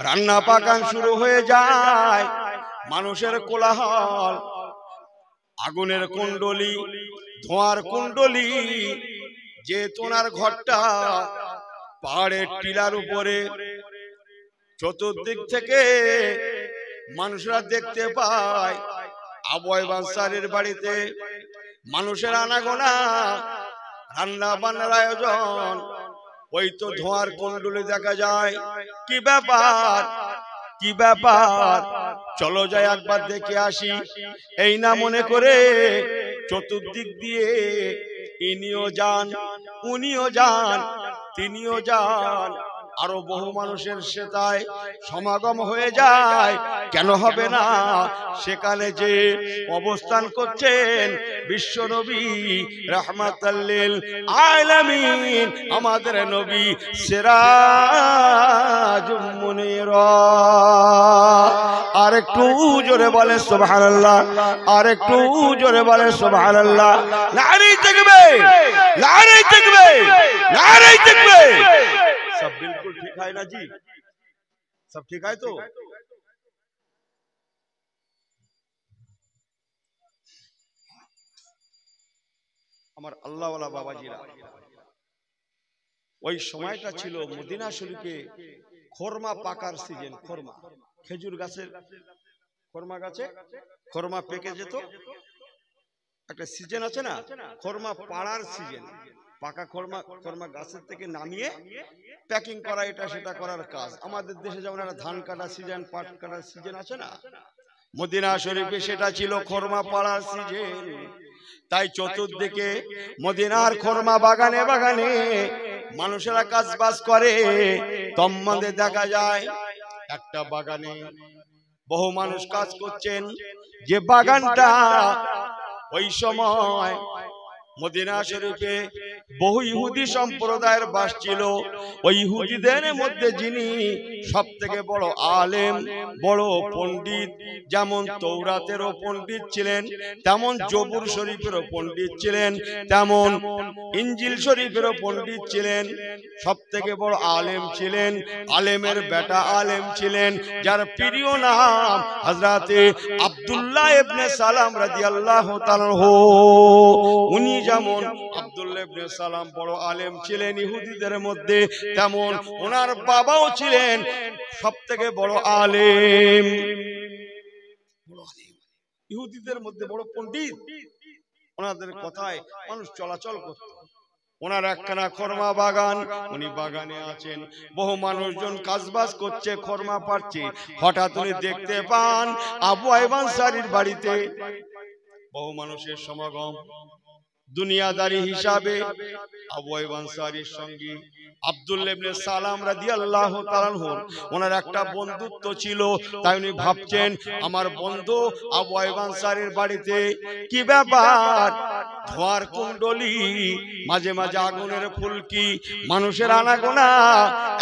রান্না পাকান শুরু হয়ে যায়, মানুষের কোলাহল, আগুনের কুণ্ডলী, ধোঁয়ার কুণ্ডলী। যে তোনার ঘরটা পাহাড়ের টিলার উপরে, চতুর্দিক থেকে মানুষরা দেখতে পায় আবু আইয়ুব আনসারীর বাড়িতে মানুষের আনাগোনা, রান্না বান্নার আয়োজন। ওই তো ধোঁয়ার কুণ্ডলী দেখা যায়। কি ব্যাপার, কি ব্যাপার, চলো যাই একবার দেখে আসি। এই না মনে করে চতুর্দিক দিয়ে ইনিও যান, উনিও যান, তিনিও যান, আরো বহু মানুষের সেটায় সমাগম হয়ে যায়। কেন হবে না? সেখানে যে অবস্থান করছেন বিশ্বনবী রাহমাতাল লিল আলামিন, আমাদের নবী সিরাজুম মুনির। আর একটু জোরে বলে সুবহানাল্লাহ, আর একটু জোরে বলে সুবহানাল্লাহ। নারে তাকবীর, নারে তাকবীর, नारे तकबीर। सब बिल्कुल ठीक है ना जी? सब ठीक है तो हमार अल्लाह वाला बाबाजीरा ওই সময়টা ছিল মদিনা শরীফে খরমা পাকার সিজন। খরমা, খেজুর গাছের খরমা গাছে খরমা পেকে যেত, একটা সিজন আছে না, খরমা পাড়ার সিজন। পাকা খরমা, খরমা গাছের থেকে নামিয়ে প্যাকিং করা, এটা সেটা করার কাজ। আমাদের দেশে যেমন একটা ধান কাটার সিজন, পাট কাটার সিজন আছে না, মদিনা শরীফে সেটা ছিল খরমা পাড়ার সিজন। তাই চতুর্দিকে মদিনার খরমা বাগানে বাগানে মানুষেরা কাজ বাজ করে। তম্মাদে দেখা যায় একটা বাগানে বহু মানুষ কাজ করছেন, যে বাগানটা ওই সময় মদিনা শরীফে বহু ইহুদি সম্প্রদায়ের বাস ছিল। ওই ইহুদিদের মধ্যে যিনি সব থেকে বড় আলেম, বড় পণ্ডিত, যেমন তৌরাতেরও পণ্ডিত ছিলেন, তেমন জবুর শরীফেরও পণ্ডিত ছিলেন, তেমন ইঞ্জিল শরীফেরও পণ্ডিত ছিলেন, সব থেকে বড় আলেম ছিলেন। আলেমের বেটা আলেম ছিলেন, যার প্রিয় নাম হযরতে আব্দুল্লাহ ইবনে সালাম রাদিয়াল্লাহু তাআলা। উনি যেমন আব্দুল্লাহ ইবনে সালাম বড় আলেম ছিলেন ইহুদিদের মধ্যে, তেমন ওনার বাবাও ছিলেন সবথেকে বড় আলেম, ইহুদিদের মধ্যে বড় পণ্ডিত। ওনাদের কথায় মানুষ চলাচল করত। ওনার একখানা খরমা বাগান, উনি বাগানে আছেন, বহু মানুষজন কাজবাজ করছে, খরমা পাড়ছে। হঠাৎ উনি দেখতে পান আবু আইয়ুব আনসারীর বাড়িতে বহু মানুষের সমাগম। দুনিয়াদারি হিসাবে আবু আইয়ুব আনসারীর সঙ্গে আব্দুল্লাহ ইবনে সালাম রাদিয়াল্লাহু তাআলা আনহু ওনার একটা বন্ধুত্ব ছিল। তাই উনি ভাবছেন, আমার বন্ধু আবু আইয়ুব আনসারীর বাড়িতে কি ব্যাপার, ধোয়ার কুণ্ডলী, মাঝে মাঝে আগুনের ফুলকি, মানুষের আনাগোনা,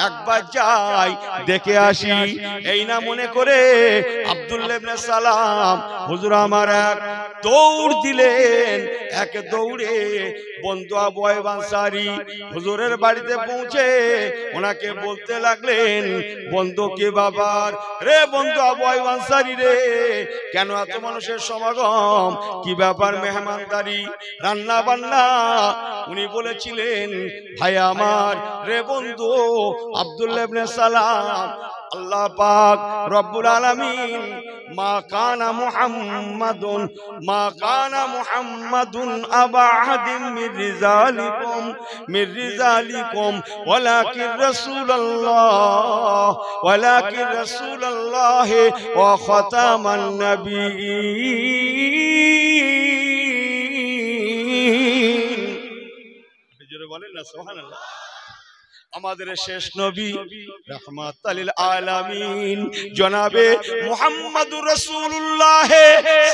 একবার যাই দেখে আসি। এই না মনে করে আব্দুল্লাহ ইবনে সালাম হুজুর আমার এক দৌড় দিলেন। এক দৌড়ে বন্ধু আবু আইয়ুব আনসারী হুজুরের বাড়িতে পৌঁছে ওনাকে বলতে লাগলেন, বন্ধু কি ব্যাপার রে বন্ধু আবু আইয়ুব আনসারী রে, কেন এত মানুষের সমাগম, কি ব্যাপার মেহমানদারি, রান্না বান্না? উনি বলেছিলেন, ভাই আমার রে বন্ধু আব্দুল্লাহ ইবনে সালাম, আল্লাহ পাক রব্বুল আলামিন মা কানা মুহাম্মাদুন, মা কানা মুহাম্মাদুন আবা আহাদিন মির রিজালিকুম ওয়ালাকিন রাসূলুল্লাহ, ওয়ালাকিন রাসূলুল্লাহ ওয়া খাতামান নাবিয়্যিন। জোরে বলেন না সুবহানাল্লাহ। আমাদের শেষ নবী রাহমাতাল লিল আলামিন জনাবে মুহাম্মদুর রাসূলুল্লাহ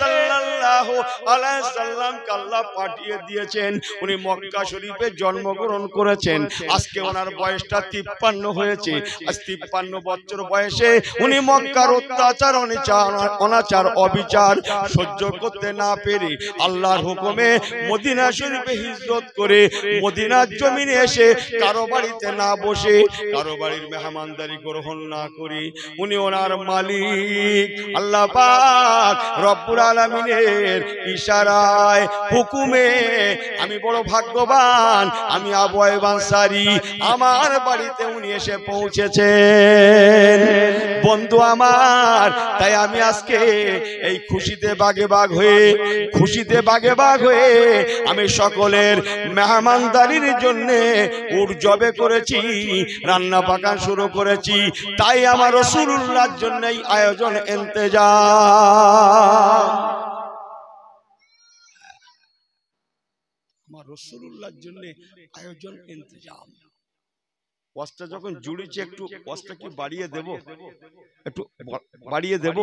সাল্লাল্লাহু আলাইহি সাল্লামকে আল্লাহ পাঠিয়ে দিয়েছেন। উনি মক্কা শরীফে জন্মগ্রহণ করেছেন। আজকে ওনার বয়সটা 53 হয়েছে। আজ 53 বছর বয়সে উনি মক্কার অত্যাচার, অনাচার, অবিচার সহ্য করতে না পেরে আল্লাহর হুকুমে মদিনা শরীফে হিজরত করে মদিনার জমিনে এসে কারো বাড়িতে না বসে, কারো বাড়ির মেহমানদারি গ্রহণ না করে উনি ওনার মালিক আল্লাহ পাক রব্বুল আলামিনের ইশারায় হুকুমে, আমি বড় ভাগ্যবান, আমি আবু আইয়ুব আনসারী, আমার বাড়িতে উনি এসে পৌঁছেছেন বন্ধু আমার। তাই আমি আজকে এই খুশিতে বাগে বাগ হয়ে, খুশিতে বাগে বাগ হয়ে আমি সকলের মেহমানদারির জন্য উর্জবে করেছি, রান্না পাকা শুরু করেছি। তাই আমার রাসূলুল্লাহর জন্য এই আয়োজন, ইন্তেজাম। আমার রাসূলুল্লাহর জন্য আয়োজন ইন্তজাম। ওয়াজটা যখন জুড়েছে একটু ওয়াজটা কি বাড়িয়ে দেব, একটু বাড়িয়ে দেব?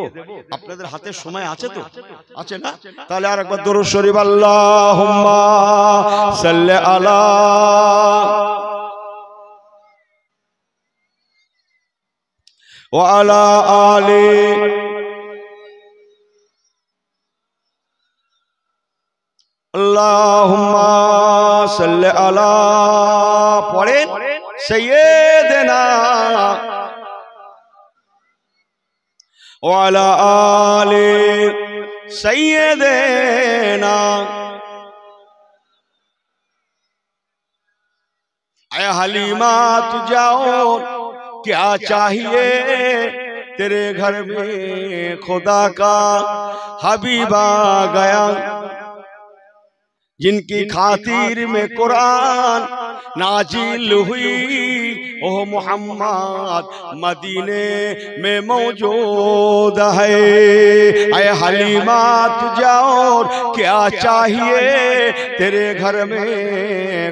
আপনাদের হাতে সময় আছে তো? আছে না? তাহলে আরেকবার দরুদ শরীফ আল্লাহুম্মা সাল্লি আলা ওয়া আলা আলি আল্লাহুম্মা সাল্লি আলা পড়েন সাইয়্যিদিনা ওয়া আলা আলি সাইয়্যিদিনা। आया हलीमा तू जाओ क्या चाहिए तेरे घर में खुदा का हबीब आ गया, जिनकी खातिर में कुरान नाजिल हुई ओ मोहम्मद मदीने में मौजूद है। आए हलीमा तू जाओ क्या चाहिए तेरे घर में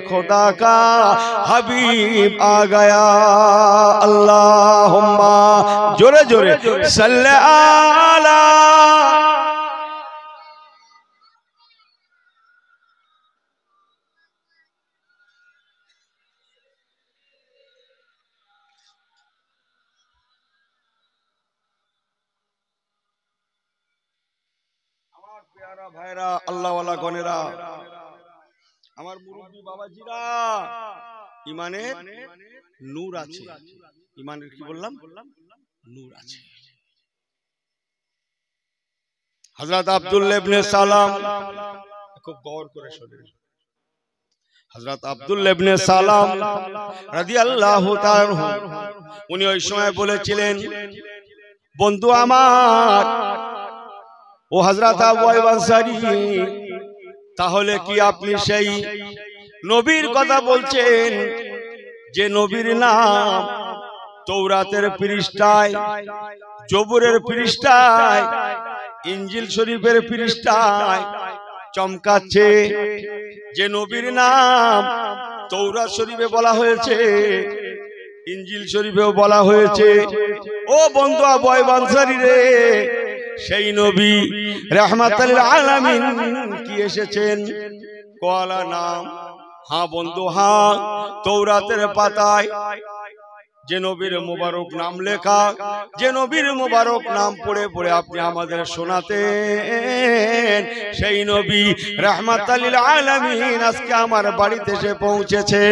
खुदा का हबीब आ गया। अल्लाहुम्मा जोरे जोरे सल्ले आला ভাইরা আল্লাহ ওয়ালা গনেরা, আমার মুরব্বি বাবাজিরা, ইমানের নূর আছে। ইমানের কি বললাম? নূর আছে। হযরত আব্দুল্লাহ ইবনে সালাম, খুব গৌর করে শুনুন। হযরত আব্দুল্লাহ ইবনে সালাম রাদিয়াল্লাহু তাআলা উনি ওই সময় বলেছিলেন, বন্ধু আমার ও হযরত আবু আইয়ুব আনসারী, তাহলে কি আপনি সেই নবীর কথা বলছেন যে নবীর নাম তৌরাতের পৃষ্ঠায়, জবুরের পৃষ্ঠায়, ইনজিল শরীফের পৃষ্ঠায় চমকাচ্ছে, যে নবীর নাম তৌরাত শরীফে বলা হয়েছে, ইনজিল শরীফেও বলা হয়েছে? ও বন্ধু আবু আইয়ুব আনসারী রে, সেই নবী রাহমাতুল আলামিন কি এসেছেন? কোয়ালা নাম। হ্যাঁ বন্ধু, হ্যাঁ, তৌরাতের পাতায় যে নবীর মুবারক নাম লেখা, যে নবীর মুবারক নাম পড়ে পড়ে আপনি আমাদের শোনাতেন, সেই নবী রাহমাতুল আলামিন আজকে আমার বাড়িতে এসে পৌঁছেছে।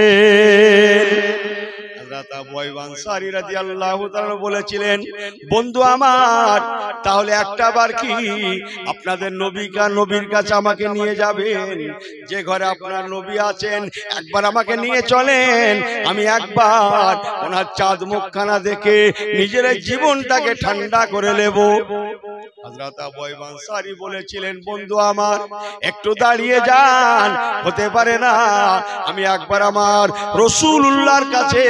হযরত আবু আইয়ুব আনসারী রাদিয়াল্লাহু তাআলা বলেছিলেন, বন্ধু আমার, তাহলে একটা বার কি আপনাদের নবীর কাছে আমাকে নিয়ে যাবেন? যে ঘরে আপনার নবী আছেন একবার আমাকে নিয়ে চলেন, আমি একবার ওনার চাঁদ মুখখানা দেখে নিজের জীবনটাকে ঠান্ডা করে নেব। হযরত আবু আইয়ুব আনসারী বলেছিলেন, বন্ধু আমার, একটু দাঁড়িয়ে যান, হতে পারে না আমি একবার আমার রাসূলুল্লাহর কাছে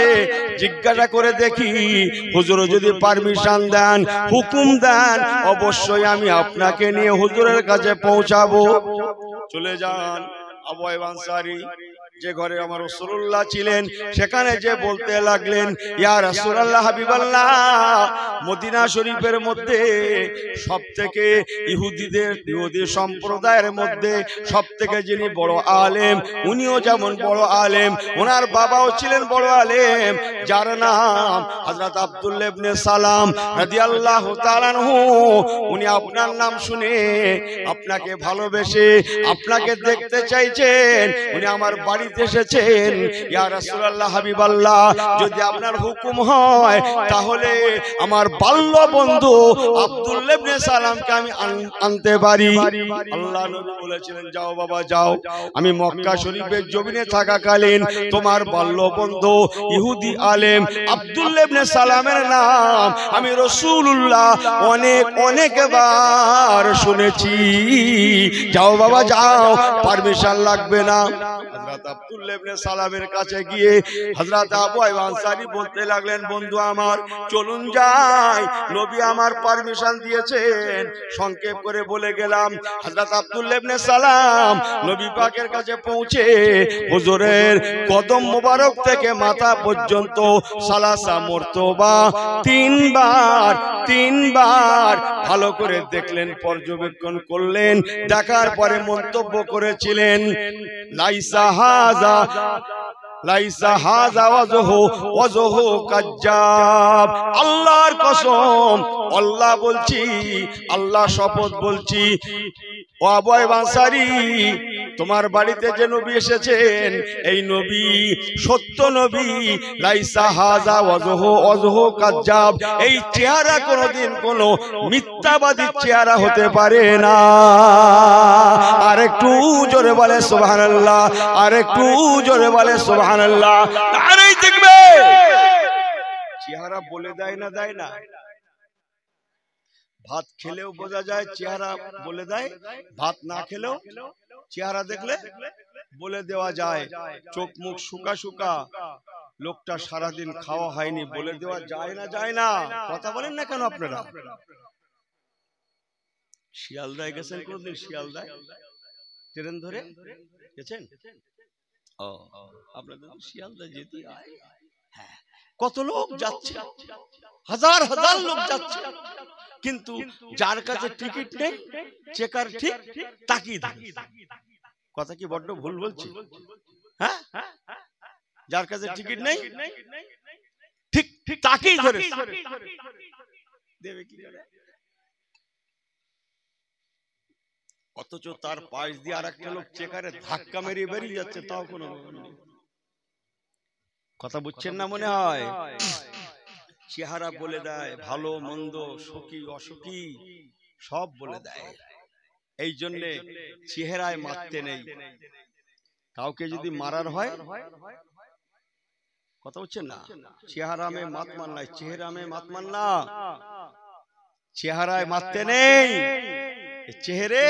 জিজ্ঞাসা করে দেখি, হুজুর যদি পারমিশন দেন, হুকুম দেন, অবশ্যই আমি আপনাকে নিয়ে হুজুরের কাছে পৌঁছাবো। চলে যান। আবু আইয়ুব আনসারী যে ঘরে আমার রাসূলুল্লাহ ছিলেন সেখানে যে বলতে লাগলেন, ইয়া রাসূলুল্লাহ হাবিবাল্লাহ, মদিনা শরীফের মধ্যে সবথেকে ইহুদি সম্প্রদায়ের মধ্যে সবথেকে যিনি বড় আলেম, উনিও যেমন বড় আলেম, ওনার বাবাও ছিলেন বড় আলেম, যার নাম হযরত আব্দুল্লাহ ইবনে সালাম রাদিয়াল্লাহু তাআলা আনহু। উনি আপনার নাম শুনে আপনাকে ভালোবেসে আপনাকে দেখতে চাইছেন, উনি আমার বাড়িতে এসেছেন। ইয়া রাসূলুল্লাহ হাবিবাল্লাহ, যদি আপনার হুকুম হয় তাহলে আমার বাল্য বন্ধু আব্দুল্লাহ ইবনে সালামকে আমি আনতে পারি। আল্লাহ নবী বলেছিলেন, যাও বাবা যাও, আমি মক্কা শরীফের জমিনে থাকাকালীন তোমার বাল্য বন্ধু ইহুদি আলেম আব্দুল্লাহ ইবনে সালামের নাম আমি রাসূলুল্লাহ অনেকবার শুনেছি। যাও বাবা যাও, পারমিশন লাগবে না। হযরত আব্দুল্লাহ ইবনে সালামের কাছে গিয়ে হযরত আবু আইয়ুব আনসারী বলতে লাগলেন, বন্ধু আমার চলুন যাই, নবী আমার পারমিশন দিয়েছেন। সংক্ষেপ করে বলে গেলাম, হযরত আব্দুল্লাহ ইবনে সালাম নবী পাকের কাছে পৌঁছে হুজুরের কদম মোবারক থেকে মাথা পর্যন্ত সালাসা মর্তবা তিনবার ভালো করে দেখলেন, পর্যবেক্ষণ করলেন। দেখার পরে মন্তব্য করেছিলেন, লাইসা হাযা ওয়াজহু কাজ্জাব। আল্লাহর কসম, আল্লাহ বলছি, আল্লাহ শপথ বলছি, ও আবু আইয়ুব আনসারী, তোমার বাড়িতে যে নবী এসেছেন এই নবী সত্য নবী। লাইসা হাযা ওয়াজহু কাজ্জাব, এই চেহারা কোনোদিন কোনো মিথ্যাবাদী চেহারা হতে পারে না। আর একটু জোরে বলে সুবহানাল্লাহ, আর একটু জোরে বলে সুবহানাল্লাহ। আরেই দেখবে চেহারা বলে দেয় না, দেয় না। ভাত খেলেও বোঝা যায় চেহারা বলে দেয়, ভাত না খেলেও চেহারা দেখলে বলে দেওয়া যায়। চোখ মুখ শুকা শুকা, লোকটা সারাদিন খাওয়া হয়নি, বলে দেওয়া যায় না, যায় না। কথা বলেন না কেন আপনারা? শিয়ালদায় গেছেন কোনদিন? শিয়ালদায় ট্রেন ধরে গেছেন? ও, আপনাদের শিয়ালদায় যেতে হয়। হ্যাঁ, কত লোক যাচ্ছে, হাজার হাজার লোক যাচ্ছে, কিন্তু যার কাছে টিকিট নেই চেকার ঠিক তাকিয়ে থাকে। কথা কি বড্ড ভুল বলছি? হ্যাঁ, যার কাছে টিকিট নেই ঠিক ঠিক তাকিয়ে ধরে দেবে কি করে? অথচ তার পাশ দিয়ে আর একটা লোক চেকারে ধাক্কা মেরে বেরিয়ে যাচ্ছে, তাও কোনো কথা বুঝছেন না মনে হয়। চেহারা বলে দেয়, ভালো মন্দ, সুখী অসুখী সব বলে দেয়। এই জন্যে চেহারায় মারতে নেই। কাউকে যদি মারার হয়, কথা বুঝছেন না, চেহারা মে মাত মারনা, চেহারা মে মাত মারনা, চেহারায় মারতে নেই। চেহারে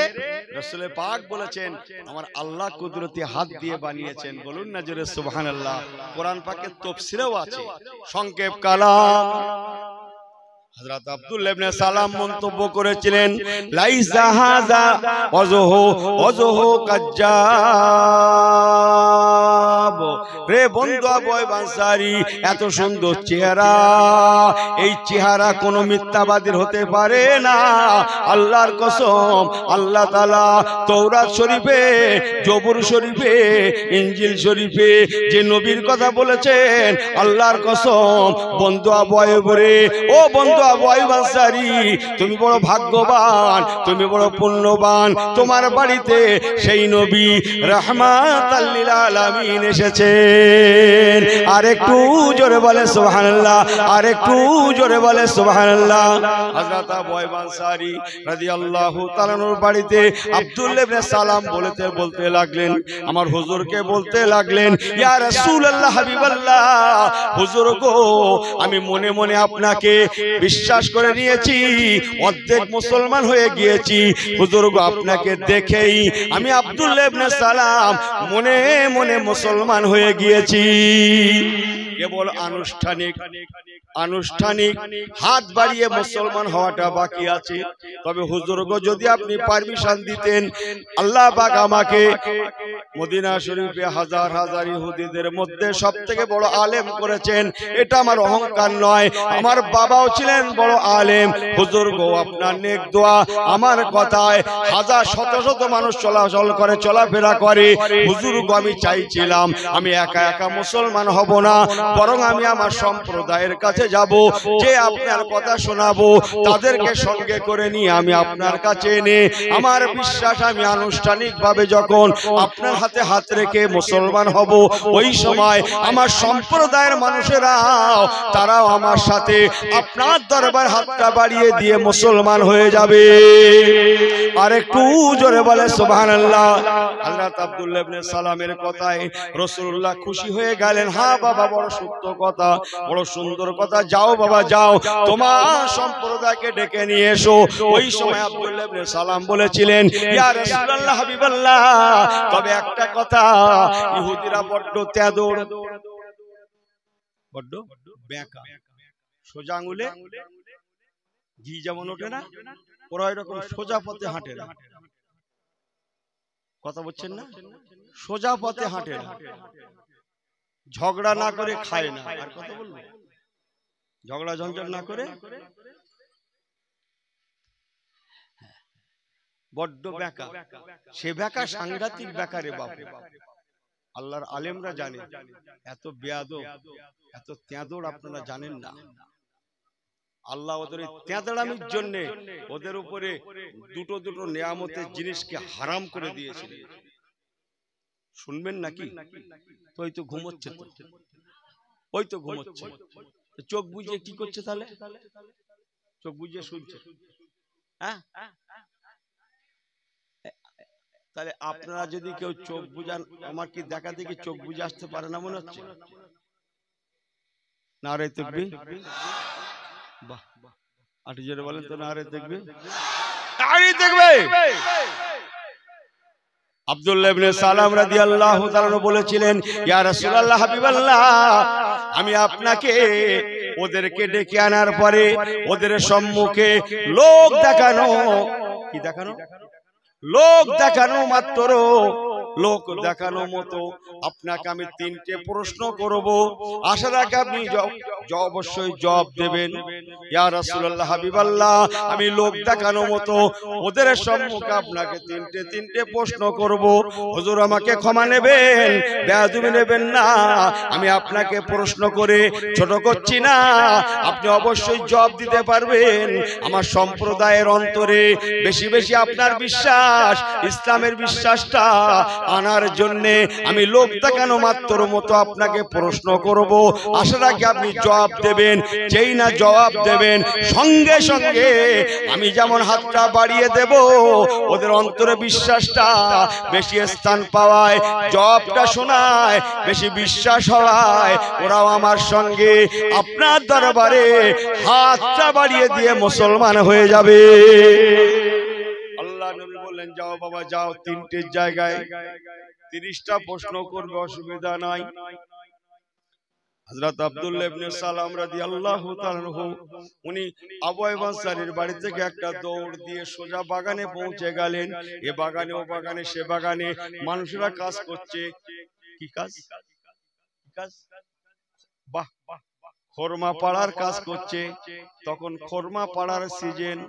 রাসূল পাক বলেছেন আমার আল্লাহ কুদরতি হাত দিয়ে বানিয়েছেন। বলুন না জোরে সুবহানাল্লাহ। কোরআন পাকের তাফসীরেও আছে। সংক্ষেপ কালাম, হযরত আব্দুল্লাহ ইবনে সালাম মন্তব্য করেছিলেন, লাইসা হাযা ওয়াজহু কাজ্জাব। রে বন্ধু আবু আইয়ুব আনসারী, এত সুন্দর চেহারা, এই চেহারা কোনো মিথ্যাবাদীর হতে পারে না। আল্লাহর কসম, আল্লাহ তাআলা তাওরাত শরীফে, জবুর শরীফে, ইনজিল শরীফে যে নবীর কথা বলেছেন, আল্লাহর কসম, বন্ধু আবু আইয়ুব রে, ও বন্ধু আবু আইয়ুব আনসারী, তুমি বড় ভাগ্যবান, তুমি বড় পুণ্যবান, তোমার বাড়িতে সেই নবী রাহমাতাল লিল আলামিন এসেছেন। আর একটু জোরে বলে সুবহানাল্লাহ, আর একটু জোরে বলে সুবহানাল্লাহ। হযরত আবু আইয়ুব আনসারী রাদিয়াল্লাহু তাআলা নূর বাড়িতে আব্দুল্লাহ ইবনে সালাম বলতে লাগলেন, আমার হুজুরকে বলতে লাগলেন, ইয়া রাসূলুল্লাহ হাবিবাল্লাহ, হুজুর গো, আমি মনে মনে আপনাকে বিশ্বাস করে নিয়েছি, অর্ধেক মুসলমান হয়ে গিয়েছি। হুজুর গো, আপনাকে দেখেই আমি আব্দুল্লাহ ইবনে সালাম মনে মনে মুসলমান হয়ে গিয়েছি। কেবল আনুষ্ঠানিক হাত বাড়িয়ে মুসলমান হওয়াটা বাকি আছে। তবে হুজুর গো, যদি আপনি পারমিশন দিতেন, আল্লাহ পাক আমাকে মদিনা শরীফে হাজার হাজার ইহুদিদের মধ্যে সবথেকে বড় আলেম করেছেন, এটা আমার অহংকার নয়। আমার বাবাও ছিলেন বড় আলেম। হুজুর গো, আপনার নেক দোয়া আমার কথায় হাজার শত শত মানুষ চলাচল করে, চলাফেরা করে। হুজুর গো, আমি চাইছিলাম আমি একা একা মুসলমান হব না, বরং আমি আমার সম্প্রদায়ের কাছে যাব, যে আপনার কথা শোনাবো, তাদেরকে সঙ্গে করে নিয়ে আমি আপনার কাছে এনে আমার বিশ্বাস আমি আনুষ্ঠানিকভাবে যখন আপনার হাতে হাত রেখে মুসলমান হব, ওই সময় আমার সম্প্রদায়ের মানুষেরা তারাও আমার সাথে আপনার দরবার হাতটা বাড়িয়ে দিয়ে মুসলমান হয়ে যাবে। আর একটু জোরে বলে সুবহানাল্লাহ। হযরত আব্দুল্লাহ ইবনে সালামের কথায় রাসূলুল্লাহ খুশি হয়ে গেলেন। হ্যাঁ বাবা, বড় সত্য কথা, বড় সুন্দর কথা কথা, যাও বাবা যাও, তোমার সম্প্রদায়কে ডেকে নিয়ে এসো। ওই সময় আব্দুল্লাহ ইবনে সালাম বলেছিলেন, ইয়া রাসূলুল্লাহ হাবিবাল্লাহ, তবে একটা কথা, ইহুদিরা বড্ড তেদর, বড্ড বেঁকা, সোজা আঙুলে ঘি যেমন ওঠে না, ওরা এরকম সোজা পথে হাঁটে না। কথা বলছেন না? সোজা পথে হাঁটে না, ঝগড়া না করে খায় না। আর কথা বলবো, ঝগড়া ঝঞ্ঝট না করে, বড্ড বেঁকা। সে বেঁকা সাংঘাতিক বেঁকা রে বাপ। আল্লাহর আলেমরা জানে এত বেয়াদব, এত তেঁদড় আপনারা জানেন না। আল্লাহ ওদের তেঁদড়ামির জন্য ওদের উপরে দুটো দুটো নিয়ামতের জিনিসকে হারাম করে দিয়েছিল। শুনবেন নাকি? তো ওই তো ঘুমোচ্ছে, তো ওই তো ঘুমোচ্ছে, চোখ বুঝিয়ে কি করছে তাহলে? চোখ বুঝিয়ে শুনছে। হ্যাঁ, তাহলে আপনারা যদি কেউ চোখ বুঝান, আমার কি দেখা দেখি চোখ বুঝে আসতে পারে না মনে হচ্ছে? নারে তাকবীর, বাহ, আট জোরে বলেন তো, নারে তাকবীর, নারে তাকবীর। আব্দুল্লাহ ইবনে সালাম রাদিয়াল্লাহু তাআলা বলেছিলেন, ইয়া রাসূলুল্লাহ হাবিবাল্লাহ, আমি আপনাকে ওদেরকে ডেকে আনার পরে ওদের সম্মুখে লোক দেখানো, কি দেখানো? লোক দেখানো মাত্র, লোক দেখানো মতো আপনাকে আমি তিনটে প্রশ্ন করব, আশা রাখি আপনি অবশ্যই জবাব দেবেন। ইয়া রাসূলুল্লাহ হাবিবাল্লাহ, আমি লোক দেখানো মতো ওদের সম্মুখে আপনাকে তিনটে প্রশ্ন করব। হুজুর আমাকে ক্ষমা নেবেন, বেয়াদবি নেবেন না, আমি আপনাকে প্রশ্ন করে ছোট করছি না, আপনি অবশ্যই জবাব দিতে পারবেন। আমার সম্প্রদায়ের অন্তরে বেশি বেশি আপনার বিশ্বাস, ইসলামের বিশ্বাসটা আনার জন্য আমি লোক দেখানো মাত্র মতো আপনাকে প্রশ্ন করব, আশা রাখি আপনি জবাব দেবেন। যেই না জবাব দেবেন, সঙ্গে সঙ্গে আমি যেমন হাতটা বাড়িয়ে দেব, ওদের অন্তরে বিশ্বাসটা বেশি স্থান পাওয়ায়, জবাবটা শোনায় বেশি বিশ্বাস হওয়ায়, ওরাও আমার সঙ্গে আপনার দরবারে হাতটা বাড়িয়ে দিয়ে মুসলমান হয়ে যাবে। আল্লাহ নবী বললেন, যাও বাবা যাও, তিনটে জায়গায় 30টা প্রশ্ন করবে, অসুবিধা নাই। হযরত আব্দুল্লাহ ইবনে সালাম রাদিয়াল্লাহু তাআলা আনহু, উনি আবু আইয়ুব আনসারীর বাড়ি থেকে একটা দৌড় দিয়ে সোজা বাগানে পৌঁছে গেলেন। এ বাগানে, ও বাগানে, সে বাগানে মানুষরা কাজ করছে। কি কাজ? কাজ, বাহ, খরমা পাড়ার কাজ করছে। তখন খরমা পাড়ার সিজন।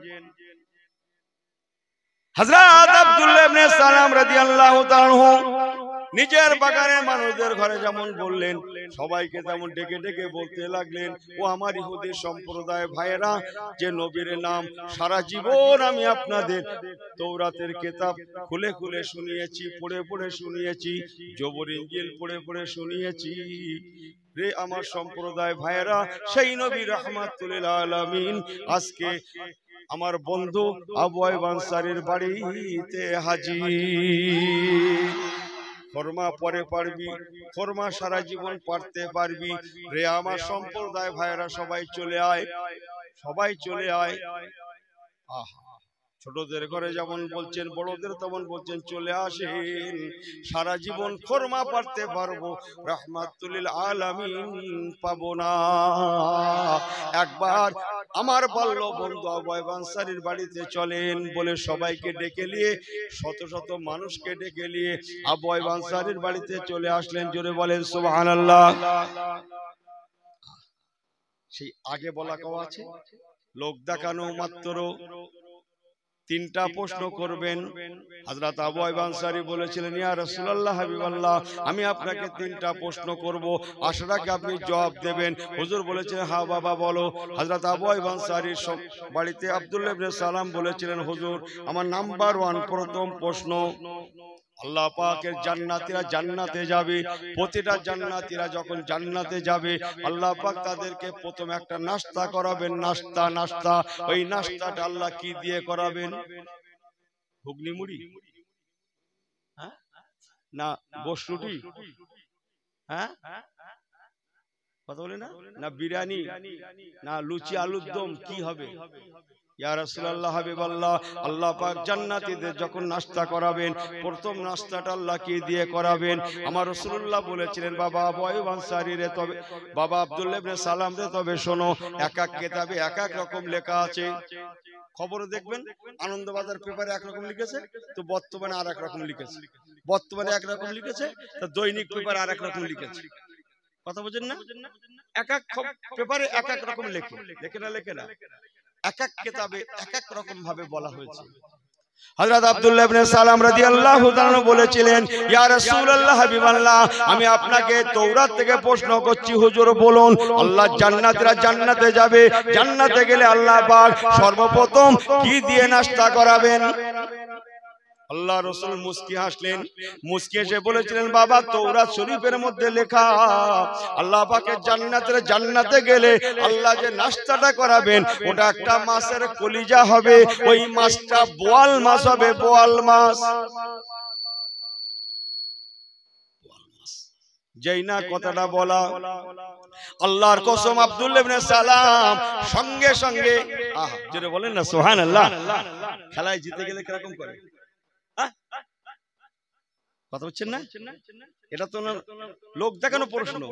হযরত আব্দুল্লাহ ইবনে সালাম রাদিয়াল্লাহু তাআলা আনহু নিজের বাগানের মানুষদের ঘরে যেমন বললেন, সবাইকে তেমন ডেকে ডেকে বলতে লাগলেন, ও আমার ইহুদি সম্প্রদায় ভাইয়েরা, যে নবীর নাম সারা জীবন আমি আপনাদের তৌরাতের কিতাব খুলে খুলে শুনিয়েছি, পড়ে পড়ে শুনিয়েছি, জবর ইনজিল পড়ে পড়ে শুনিয়েছি, রে আমার সম্প্রদায় ভাইয়েরা, সেই নবী রাহমাতুল লিল আলামিন আজকে আমার বন্ধু আবু আইয়ুব আনসারীর বাড়িতে হাজির। খরমা পরে পারবি, খরমা সারা জীবন পারতে পারবি, রে আমার সম্প্রদায় ভাইয়েরা, সবাই চলে আয়, সবাই চলে আয়। আহা, ছোটদের ঘরে যেমন বলছেন, বড়দের তেমন বলছেন, চলে আসেন, সারা জীবন খরমা পারতে পারবো, রাহমাতুল লিল আলামিন পাবো না। একবার আমার বাল্য বন্ধু আবু আইয়ুব আনসারীর বাড়িতে চলেন বলে সবাইকে ডেকে নিয়ে, শত শত মানুষকে ডেকে নিয়ে আবু আইয়ুব আনসারীর বাড়িতে চলে আসলেন। জোরে বলেন সুবহানাল্লাহ। সেই আগে বলা কথা আছে, লোক দেখানো মাত্র 3টা প্রশ্ন করবেন। হযরত আবু আইয়ুব আনসারী বলেছিলেন, ইয়া রাসূলুল্লাহ হাবিবাল্লাহ, আমি আপনাকে 3টা প্রশ্ন করব, আশা রাখি আপনি জবাব দেবেন। হুজুর বলেছেন, হ্যাঁ বাবা বলো। হযরত আবু আইয়ুব আনসারীর বাড়িতে আব্দুল্লাহ ইবনে সালাম বলেছিলেন, হুজুর আমার নাম্বার 1 প্রথম প্রশ্ন, আল্লাহ পাকের জান্নাতীরা জান্নাতে যাবে, প্রতিটা জান্নাতীরা যখন জান্নাতে যাবে, আল্লাহ পাক তাদেরকে প্রথম একটা নাস্তা করাবেন, নাস্তা। ওই নাস্তাটা আল্লাহ কি দিয়ে করাবেন? ঘুগনি মুড়ি, হ্যাঁ, না গোশ রুটি, হ্যাঁ, কথা বলে না, না বিরিয়ানি, না লুচি আলুর দম, কি হবে? ইয়া রাসূলুল্লাহ হাবিবাল্লাহ, আল্লাহ পাক জান্নাতীদের যখন নাস্তা করাবেন, প্রথম নাস্তাটা আল্লাহ কি দিয়ে করাবেন? আমার রাসূলুল্লাহ বলেছিলেন, বাবা আবু আইয়ুব আনসারী রে, তবে বাবা আব্দুল্লাহ ইবনে সালাম রে, তবে শোনো, এক এক কিতাবে এক এক রকম লেখা আছে। খবরে দেখবেন আনন্দবাজার পেপারে একরকম লিখেছে, তো বর্তমানে আর এক রকম লিখেছে, বর্তমানে একরকম লিখেছে, তো দৈনিক পেপারে আর এক রকম লিখেছে। কথা বোঝেন না? এক এক পেপারে এক এক রকম লেখে, লেখে না লেখে না, এক এক কিতাবে এক এক রকম ভাবে বলা হয়েছে। হযরত আব্দুল্লাহ ইবনে সালাম রাদিয়াল্লাহু তাআলা বলেছিলেন, ইয়া রাসূলুল্লাহ হাবিবাল্লাহ, আমি আপনাকে তাওরাত থেকে প্রশ্ন করছি, হুজুর বলুন, আল্লাহ জান্নাতীরা জান্নাতে যাবে, জান্নাতে গেলে আল্লাহ পাক সর্বপ্রথম কি দিয়ে নাস্তা করাবেন? আল্লাহ রাসূল মুস্কি হাসলেন, মুস্কি এসে বলেছিলেন, বাবা তাওরাত শরীফের মধ্যে লেখা, আল্লাহ পাকের জান্নাতে গেলে আল্লাহ যে নাস্তাটা করাবেন, ওটা একটা মাছের কলিজা হবে, ওই মাছটা বোয়াল মাছ হবে, বোয়াল মাছ। যেই না কথাটা বলা, আল্লাহর কসম, আব্দুল্লাহ ইবনে সালাম সঙ্গে সঙ্গে, আহা জোরে বলেন না সুবহানাল্লাহ। খেলায় জিতে গেলে কিরকম করে? কথা বলছেন না? এটা তো লোক দেখানো প্রশ্ন।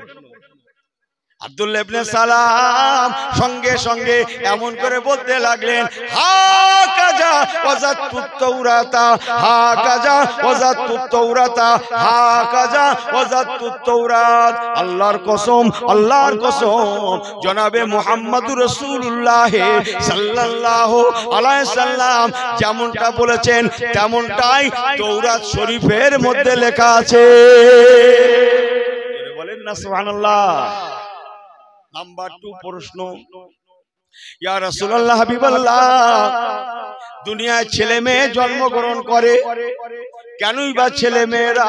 আব্দুল্লাহ ইবনে সালাম সঙ্গে সঙ্গে এমন করে বলতে লাগলেন, হাকাজা ওয়াজাতুত তাওরাতা, হাকাজা ওয়াজাতুত তাওরাতা, হাকাজা ওয়াজাতুত তাওরাত। আল্লাহর কসম, আল্লাহর কসম, জনাবে মুহাম্মদুর রাসূলুল্লাহ সাল্লাল্লাহু আলাইহি সাল্লাম যেমনটা বলেছেন তেমনটাই তাওরাত শরীফের মধ্যে লেখা আছে। বলেন না সুবহানাল্লাহ। নাম্বার 2 প্রশ্ন, ইয়া রাসূলুল্লাহ হাবিবাল্লাহ, দুনিয়ায় ছেলে মেয়ে জন্মগ্রহণ করে, কেনই বা ছেলে মেয়েরা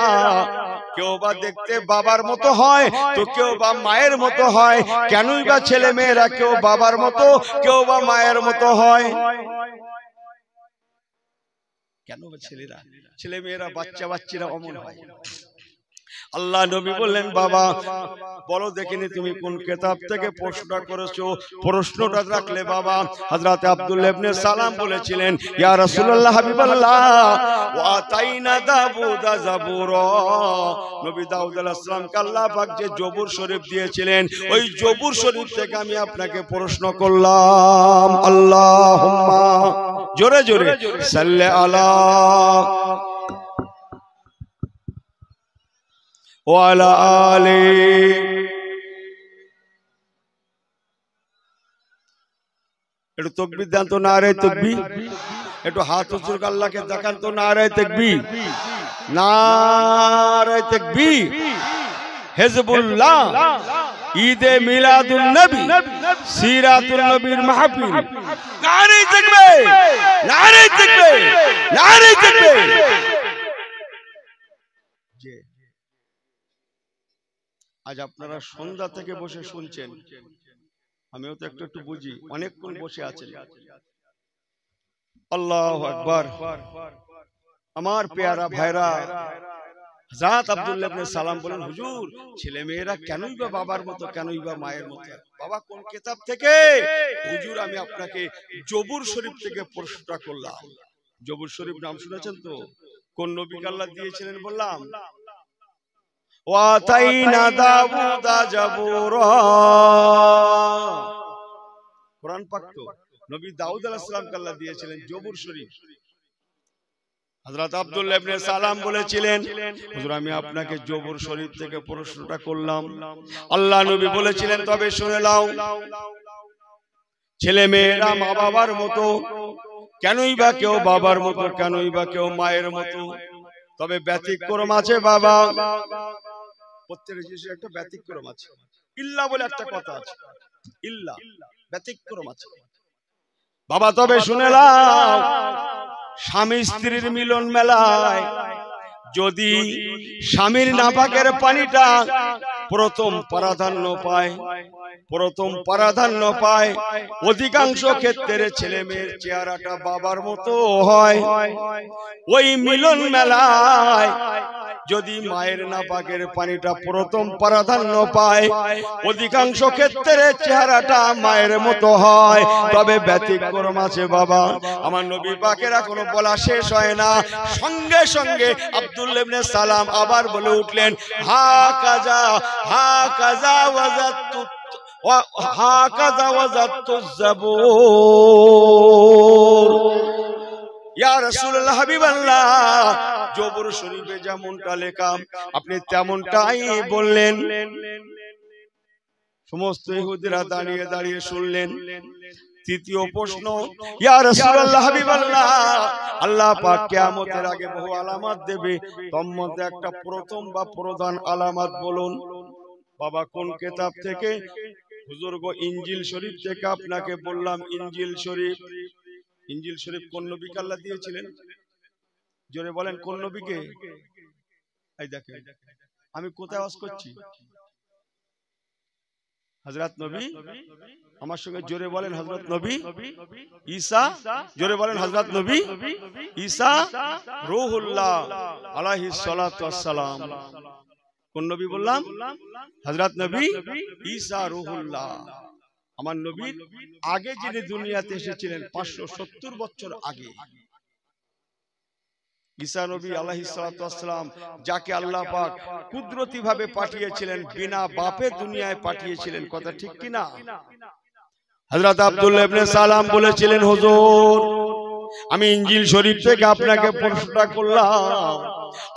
কেউ বা দেখতে বাবার মতো হয়, তো কেউ বা মায়ের মতো হয়, কেনই বা ছেলে মেয়েরা কেউ বাবার মতো কেউ বা মায়ের মতো হয়? কেন বা ছেলে মেয়েরা বাচ্চারা অমন হয়? আল্লাহ নবী বললেন, বাবা বলো দেখিনি তুমি কোন কিতাব থেকে প্রশ্নটা করেছো? প্রশ্নটা রাখলে বাবা হযরত আব্দুল্লাহ ইবনে সালাম বলেছিলেন, ইয়া রাসূলুল্লাহ হাবিবাল্লাহ, ওয়া তাইনা দাউদা জাবুরা, নবী দাউদ আলাইহিস সালামকে আল্লাহ পাক যে জবুর শরীফ দিয়েছিলেন, ওই জবুর শরীফ থেকে আমি আপনাকে প্রশ্ন করলাম। আল্লাহুম্মা, জোরে জোরে সাল্লি আলা ওয়ালা আলি। একটু তাকবীর দেন তো, নারে তাকবীর। একটু হাত উঁচু করে আল্লাহকে দেখান তো, নারে তাকবীর, নারে তাকবীর। হিজবুল্লাহ, ঈদে মিলাদুন নবী, সিরাতুন নবীর মাহফিল, নারে তাকবীর, নারে তাকবীর, নারে তাকবীর। আজ আপনারা সন্ধ্যা থেকে বসে শুনছেন, আমিও তো একটু বুঝি, অনেকক্ষণ বসে আছেন। আল্লাহু আকবার। আমার পেয়ারা ভাইরা, হযরত আব্দুল্লাহ ইবনে সালাম বলেন, হুজুর ছেলে মেয়েরা কেনই বা বাবার মতো, কেনই বা মায়ের মতো? বাবা কোন কিতাব থেকে? হুজুর আমি আপনাকে জবুর শরীফ থেকে প্রশ্নটা করলাম। জবুর শরীফ নাম শুনেছেন তো? কোন নবীকে আল্লাহ দিয়েছিলেন বললাম? ওয়াতাইনা দাউদা জাবুরা, কোরআন পাক তো। নবী দাউদ আলাইহিস সালামকে আল্লাহ দিয়েছিলেন জবুর শরীফ। হযরত আব্দুল্লাহ ইবনে সালাম বলেছিলেন, হুজুর আমি আপনাকে জবুর শরীফ থেকে প্রশ্নটা করলাম। আল্লাহ নবী বলেছিলেন, তবে শুনে নাও, ছেলে মেয়েরা মা বাবার মতো, কেনই বা কেউ বাবার মতো, কেনই বা কেউ মায়ের মতো, তবে ব্যতিক্রম আছে বাবা। প্রত্যেকটা জিনিসের একটা ব্যতিক্রম আছে। ইল্লা বলে একটা কথা আছে, ইল্লা ব্যতিক্রম আছে বাবা। তবে শুনে নাও, স্বামী স্ত্রীর মিলন মেলায় যদি স্বামীর নাপাকের পানিটা প্রথম প্রাধান্য পায়, অধিকাংশ ক্ষেত্রে ছেলে মেয়ের চেহারাটা বাবার মতো হয়। ওই মিলন মেলায় যদি মায়ের নাপাকের পানিটা প্রথম প্রাধান্য পায়, অধিকাংশ ক্ষেত্রে চেহারাটা মায়ের মতো হয়, তবে ব্যতিক্রম আছে বাবা। আমার নবী পাকের এখনো বলা শেষ হয় না, সঙ্গে সঙ্গে আব্দুল্লাহ ইবনে সালাম আবার বলে উঠলেন, হা কাজা ওয়াজাতু হাকাযা ওয়াজাতু যাবুর। ইয়া রাসূলুল্লাহ হাবিবাল্লাহ, জবুর শরীফে যেমনটা লেখা আপনি তেমনটাই বললেন। সমস্ত ইহুদিরা দাঁড়িয়ে দাঁড়িয়ে শুনলেন। তৃতীয় প্রশ্ন, ইয়া রাসূলুল্লাহ হাবিবাল্লাহ, আল্লাহ পাক কিয়ামতের আগে বহু আলামত দেবে, তার মধ্যে একটা প্রথম বা প্রধান আলামত বলুন। বাবা কোন কিতাব থেকে? হুজুর গো ইনজিল শরীফ থেকে আপনাকে বললাম। ইনজিল শরীফ, ইনজিল শরীফ কোন নবীকে আল্লাহ দিয়েছিলেন? জোরে বলেন কোন নবীকে? এই দেখেন আমি কোথায় ওয়াজ করছি? হযরত নবী, আমার সঙ্গে জোরে বলেন হযরত নবী ঈসা, জোরে বলেন হযরত নবী ঈসা রূহুল্লাহ আলাইহিস সালাতু ওয়াস সালাম। কোন নবী বললাম? হযরত নবী ঈসা রূহুল্লাহ। আমার নবীর আগে যিনি দুনিয়াতে এসেছিলেন 570 বছর আগে, ঈসা নবী আলাইহিস সালাতু ওয়াস সালাম, যাকে আল্লাহ পাক কুদরতি ভাবে পাঠিয়েছিলেন, বিনা বাপে দুনিয়ায় পাঠিয়েছিলেন। কথা ঠিক কি না? হযরত আব্দুল্লাহ ইবনে সালাম বলেছিলেন, হুজুর আমি ইনজিল শরীফ থেকে আপনাকে প্রশ্নটা করলাম।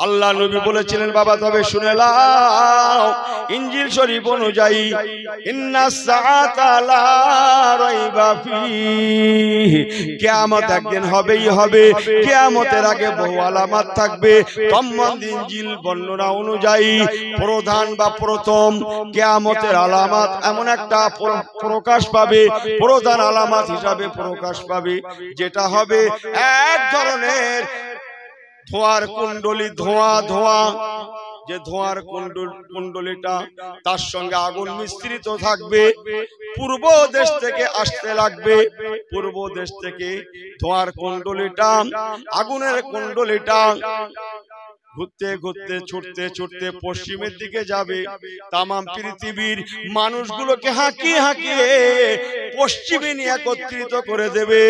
আল্লাহ নবী বলেছিলেন, বাবা তবে শুনে নাও, ইনজিল শরীফ অনুযায়ী ইন্নাস সাআতা লা রাইবা ফীহি, কিয়ামত একদিন হবেই হবে। কিয়ামতের আগে বহু আলামত থাকবে। তম্মদ ইনজিল বর্ণনা অনুযায়ী প্রধান বা প্রথম কিয়ামতের আলামত এমন একটা প্রকাশ পাবে, প্রধান আলামত হিসাবে প্রকাশ পাবে, যেটা হবে এক ধরনের ধোঁয়ার কুণ্ডলী, ধোঁয়া ধোঁয়া, যে ধোঁয়ার কুণ্ডলীটা তার সঙ্গে আগুন মিশ্রিত থাকবে, পূর্ব দেশ থেকে আসতে লাগবে। পূর্ব দেশ থেকে ধোঁয়ার কুণ্ডলীটা, আগুনের কুণ্ডলীটা ঘুরতে ঘুরতে ছুটতে ছুটতে পশ্চিমের দিকে যাবে। তামাম পৃথিবীর মানুষগুলোকে হাঁকিয়ে হাঁকিয়ে পশ্চিমে নিয়ে একত্রিত করে দেবে।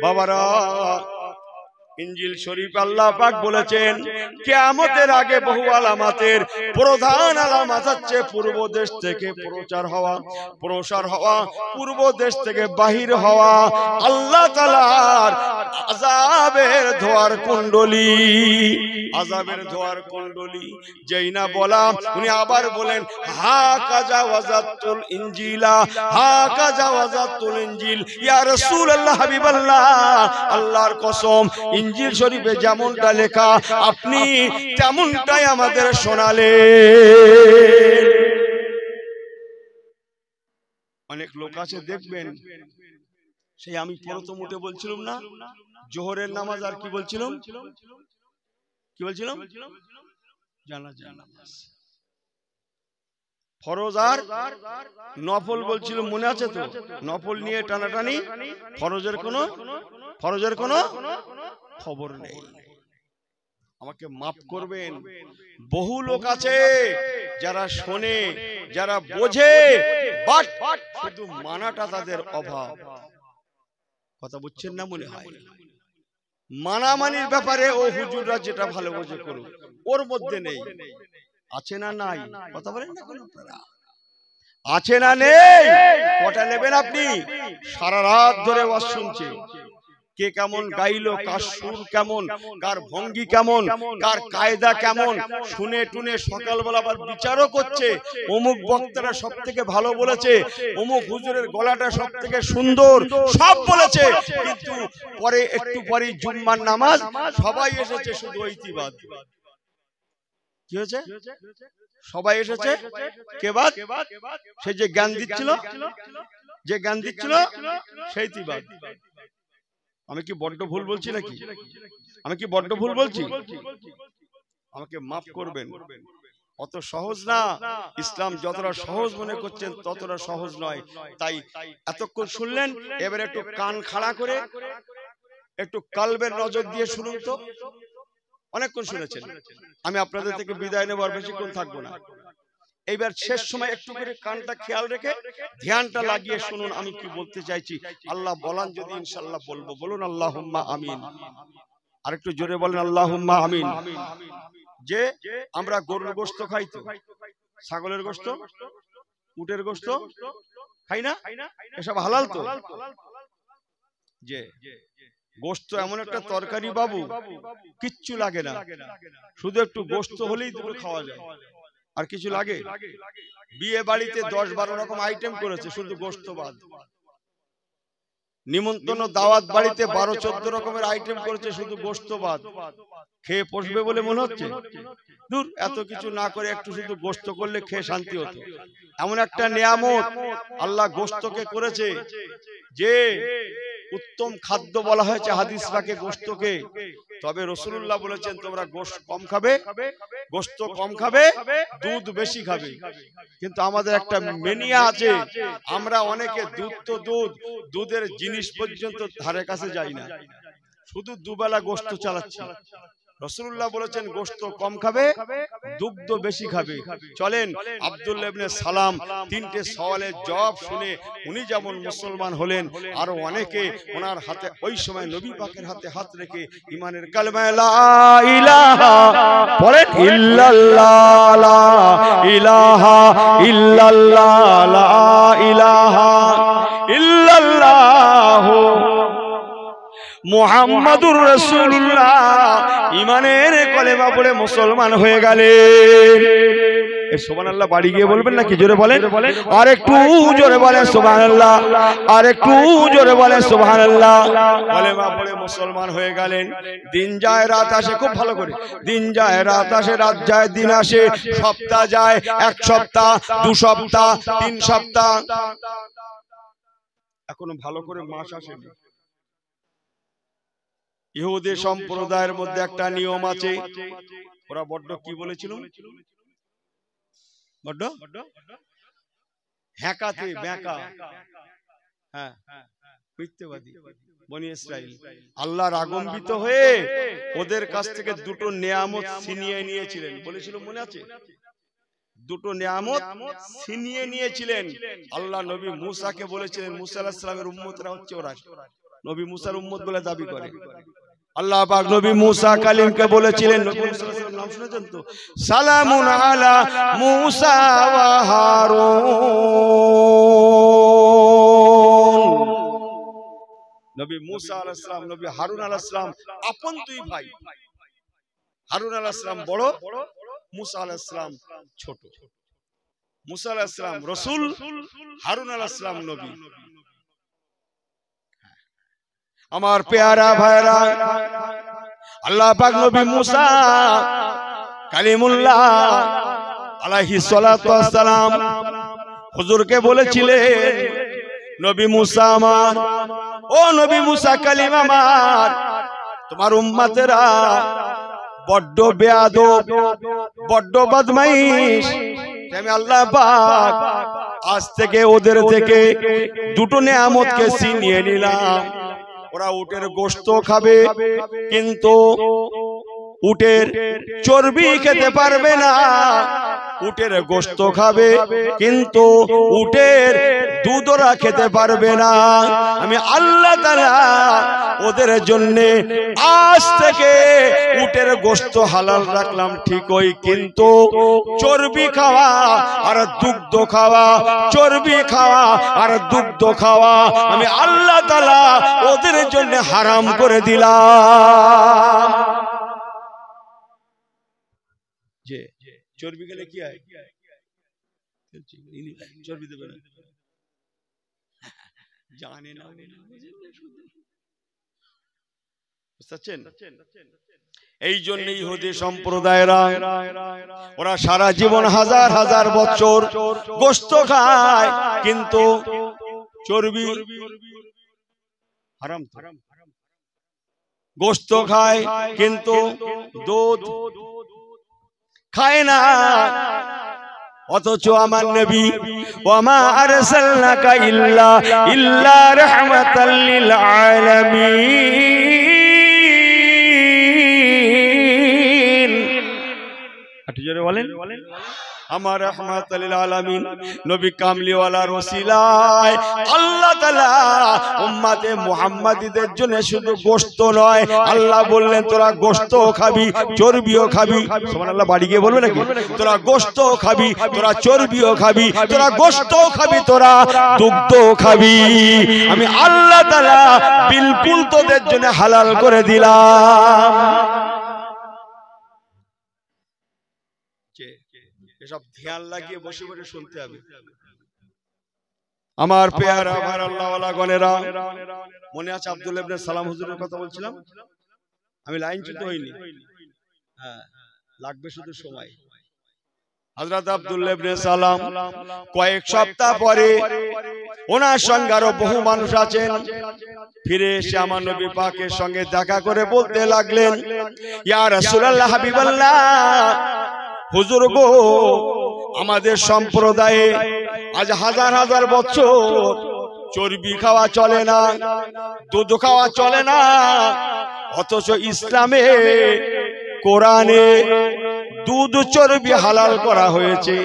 বাবারা, ইনজিল শরীফ আল্লাহ পাক বলেছেন কিয়ামতের আগে বহু আলামতের প্রধান আলামত হচ্ছে পূর্ব দেশ থেকে প্রচার হওয়া, প্রসার হওয়া, পূর্ব দেশ থেকে বাহির হওয়া আল্লাহ তাআলার আযাবের ধোঁয়ার কুণ্ডলী, আযাবের ধোঁয়ার কুণ্ডলী। যেই না বলা, উনি আবার বলেন, হা কাজা ওয়াজাতুল ইনজিলা, হা কাজা ওয়াজাতুল ইনজিল। ইয়া রাসূলুল্লাহ হাবিবাল্লাহ, আল্লাহর কসম ইনজিল শরীফে যেমনটা লেখা আপনি তেমনটাই আমাদের শোনালেন। অনেক লোক আছে দেখবেন, সেই আমি প্রথম উঠে বলছিলাম না, জোহরের নামাজ আর কি বলছিলাম, কি বলছিলাম, জানাজা নামাজ, ফরজ আর নফল বলছিল, মনে আছে তো? নফল নিয়ে টানাটানি, ফরজের কোনো খবর নেই। আমাকে মাফ করবেন, বহু লোক আছে যারা শোনে, যারা বোঝে, বাট শুধু মানাটা তাদের অভাব। কথা বুঝছেন না মনে হয়? মানামানির ব্যাপারে ও হুজুররা যেটা ভালো বোঝে করুক, ওর মধ্যে নেই। আছে না নাই? কথা বলেন না কেন আপনারা? আছে না নেই? কটা নেবেন আপনি? সারা রাত ধরে ওয়াজ শুনছে, কে কেমন গাইলো, কার সুর কেমন, কার ভঙ্গি কেমন, কার কায়দা কেমন, শুনে টুনে সকালবেলা আবার বিচারও করছে। অমুক বক্তারা সব থেকে ভালো বলেছে, অমুক হুজুরের গলাটা সব থেকে সুন্দর, সব বলেছে। কিন্তু পরে একটু পরে জুম্মার নামাজ, সবাই এসেছে শুধু ঐতিবাদ। কি হয়েছে? সবাই এসেছে কে বাদ? সে যে জ্ঞান দিচ্ছিল, যে জ্ঞান দিচ্ছিল সেই তিবাদ। আমি কি বড্ড ভুল বলছি নাকি? আমি কি বড্ড ভুল বলছি? আমাকে মাফ করবেন, অত সহজ না। ইসলাম যতটা সহজ মনে করছেন ততটা সহজ নয়। তাই এতক্ষণ শুনলেন, এবার একটু কান খাড়া করে একটু কালবের নজর দিয়ে শুনুন তো। অনেকক্ষণ শুনেছেন, আমি আপনাদের থেকে বিদায় নেব, আর বেশিক্ষণ থাকবো না। এইবার শেষ সময় একটু করে কানটা খেয়াল রেখে ধ্যানটা লাগিয়ে শুনুন আমি কি বলতে চাইছি। আল্লাহ বলান যদি ইনশাআল্লাহ বলবো, বলুন আল্লাহুম্মা আমিন। আর একটু জোরে বলেন আল্লাহুম্মা আমিন। যে আমরা গরুর গোশত খাই, তো ছাগলের গোশত, উটের গোশত খাই না, এসব হালাল তো। যে গোশত এমন একটা তরকারি বাবু, কিচ্ছু লাগে না, শুধু একটু গোশত হলেই দুটো খাওয়া যায়, আর কিছু লাগে? বিয়ে বাড়িতে 10-12 রকম আইটেম করেছে, শুধু গোশত বাদ। নিমন্ত্রণ দাওয়াত বাড়িতে 12-14 রকমের আইটেম করেছে, শুধু গোশত বাদ। খেয়ে পচবে বলে মনে হচ্ছে? দূর, এত কিছু না করে একটু শুধু গোশত করলে খেয়ে শান্তি হতো। এমন একটা নিয়ামত আল্লাহ গোশতকে করেছে, যে উত্তম খাদ্য বলা হয়েছে হাদিস পাকে গোশতকে। তবে রাসূলুল্লাহ বলেছেন তোমরা গোশত কম খাবে, গোশত কম খাবে, দুধ বেশি খাবে। কিন্তু আমাদের একটা মেনিয়া আছে, আমরা অনেকে দুধ তো দুধ, দুধের জিনিস পর্যন্ত ধারে কাছে যাই না, শুধু দুবেলা গোশত চালাচ্ছি। রাসূলুল্লাহ বলেছেন গোশত কম খাবে, দুগ্ধ বেশি খাবে। চলেন আব্দুল্লাহ ইবনে সালাম 3টে সওয়ালের জবাব শুনে উনি যেমন মুসলমান হলেন, আরো অনেকে ওনার হাতে ওই সময় নবী পাকের হাতে হাত রেখে ঈমানের কালেমা লা ইলাহা বলেন, ইল্লাল্লাহ লা ইলাহা ইল্লাল্লাহ লা ইলাহা ইল্লাল্লাহ মুহাম্মাদুর রাসূলুল্লাহ ঈমানের কলেমা পড়ে মুসলমান হয়ে গেলেন। এই সুবহানাল্লাহ বাড়ি গিয়ে বলবেন নাকি? জোরে বলেন, আর একটু জোরে বলেন সুবহানাল্লাহ, আর একটু জোরে বলেন সুবহানাল্লাহ। কলেমা পড়ে মুসলমান হয়ে গেলেন। দিন যায় রাত আসে, খুব ভালো করে, দিন যায় রাত আসে, রাত যায় দিন আসে, সপ্তাহ যায়, 1 সপ্তাহ, 2 সপ্তাহ, 3 সপ্তাহ, এখনো ভালো করে মাস আসেনি। ইহুদি সম্প্রদায়ের মধ্যে একটা নিয়ম আছে, ওরা বড্ড কি বলেছিল, বড্ড হ্যাকাতে ব্যাকা, হ্যাঁ মিথ্যাবাদী বনি ইসরাইল। আল্লাহর আগম্বিত হয়ে ওদের কাছ থেকে 2টো নিয়ামত ছিনিয়ে নিয়েছিলেন, বলেছিল মনে আছে? 2টো নিয়ামত ছিনিয়ে নিয়েছিলেন। আল্লাহ নবী মুসাকে বলেছিলেন, মুসা আলাইহিস সালামের উম্মতরা হচ্ছে ওরা, নবী মুসার উম্মত বলে দাবি করে। আল্লাহ পাক নবী মুসা কালিমকে বলেছিলেন, নবী মুসা আলাইহিস সালামের নাম শুনেছেন তো, সালামুন আলা মুসা ওয়া হারুন। নবী মুসা আলাইহিস সালাম, নবী হারুন আলাইহিস সালাম আপন দুই ভাই। হারুন আলাইহিস সালাম বড়, মুসা আলাইহিস সালাম ছোট। মুসা আলাইহিস সালাম রাসূল, হারুন আলাইহিস সালাম নবী। আমার পেয়ারা ভাইরা, আল্লাহ পাক নবী মুসা কালিমুল্লাহ আলাইহিস সালাতু ওয়াস সালাম হুজুরকে বলেছিলেন, নবী মুসা আমার, ও নবী মুসা কালিম আমার, তোমার উম্মতেরা বড্ড বেয়াদব, বড্ড বদমাইশ। আমি আল্লাহ পাক আজ থেকে ওদের থেকে 2টো নিয়ামতকে ছিনিয়ে নিলাম। ওরা উটের গোশত খাবে, কিন্তু উটের চর্বি খেতে পারবে না। উটের গোশত খাবে, কিন্তু উটের দুধ ওরা খেতে পারবে না। আমি আল্লাহ তাআলা ওদের জন্য আজ থেকে উটের গোশত হালাল রাখলাম ঠিকই, কিন্তু চর্বি খাওয়া আর দুগ্ধ খাওয়া, চর্বি খাওয়া আর দুগ্ধ খাওয়া আমি আল্লাহ তাআলা ওদের জন্য হারাম করে দিলাম। যে চর্বি গেলে কি হয়? চর্বি দেবে না, জানে না, বুঝছেন? এই জন্য ইহুদি সম্প্রদায়েরা ওরা সারা জীবন হাজার হাজার বছর গোশত খায়, কিন্তু চর্বি হারাম। গোশত খায় কিন্তু দুধ খায় না। অথচ আমার নবী, ওয়ামা আরসালনাকা ইল্লা রাহমাতাল লিল আলামিন, একটু জোরে বলেন। আমার রাহমাতুল লিল আলামিন নবী কামলিওয়ালার ওসিলায় আল্লাহ তাআলা উম্মতে মুহাম্মাদীদের জন্য শুধু গোশত নয়, আল্লাহ বললেন তোরা গোশতও খাবি চর্বিও খাবি। সুবহানাল্লাহ, বাড়ি গিয়ে বলবে নাকি? তোরা গোশতও খাবি, তোরা চর্বিও খাবি, তোরা গোশতও খাবি, তোরা দুগ্ধও খাবি। আমি আল্লাহ তাআলা বিলকুল তোদের জন্য হালাল করে দিলাম। এসব ধ্যান লাগিয়ে বসে বসে শুনতে হবে। আমার পেয়ারা আমার আল্লাহওয়ালা গণেরা, মনে আছে আব্দুল্লাহ ইবনে সালাম হুজুরের কথা বলছিলাম? আমি লাইন চুত হইনি, হ্যাঁ লাগবে শুধু সময়। হযরত আব্দুল্লাহ ইবনে সালাম কয়েক সপ্তাহ পরে ওনার সঙ্গে আরো বহু মানুষ আছেন, ফিরে এসে আমার নবী পাকের সঙ্গে দেখা করে বলতে লাগলেন, ইয়া রাসূলুল্লাহ হাবিবাল্লাহ, হুজুর গো, আমাদের সম্প্রদায়ে আজ হাজার হাজার বছর চর্বি খাওয়া চলে না, দুধ খাওয়া চলে না, অথচ ইসলামে কোরআনে দুধ চর্বি হালাল করা হয়েছে।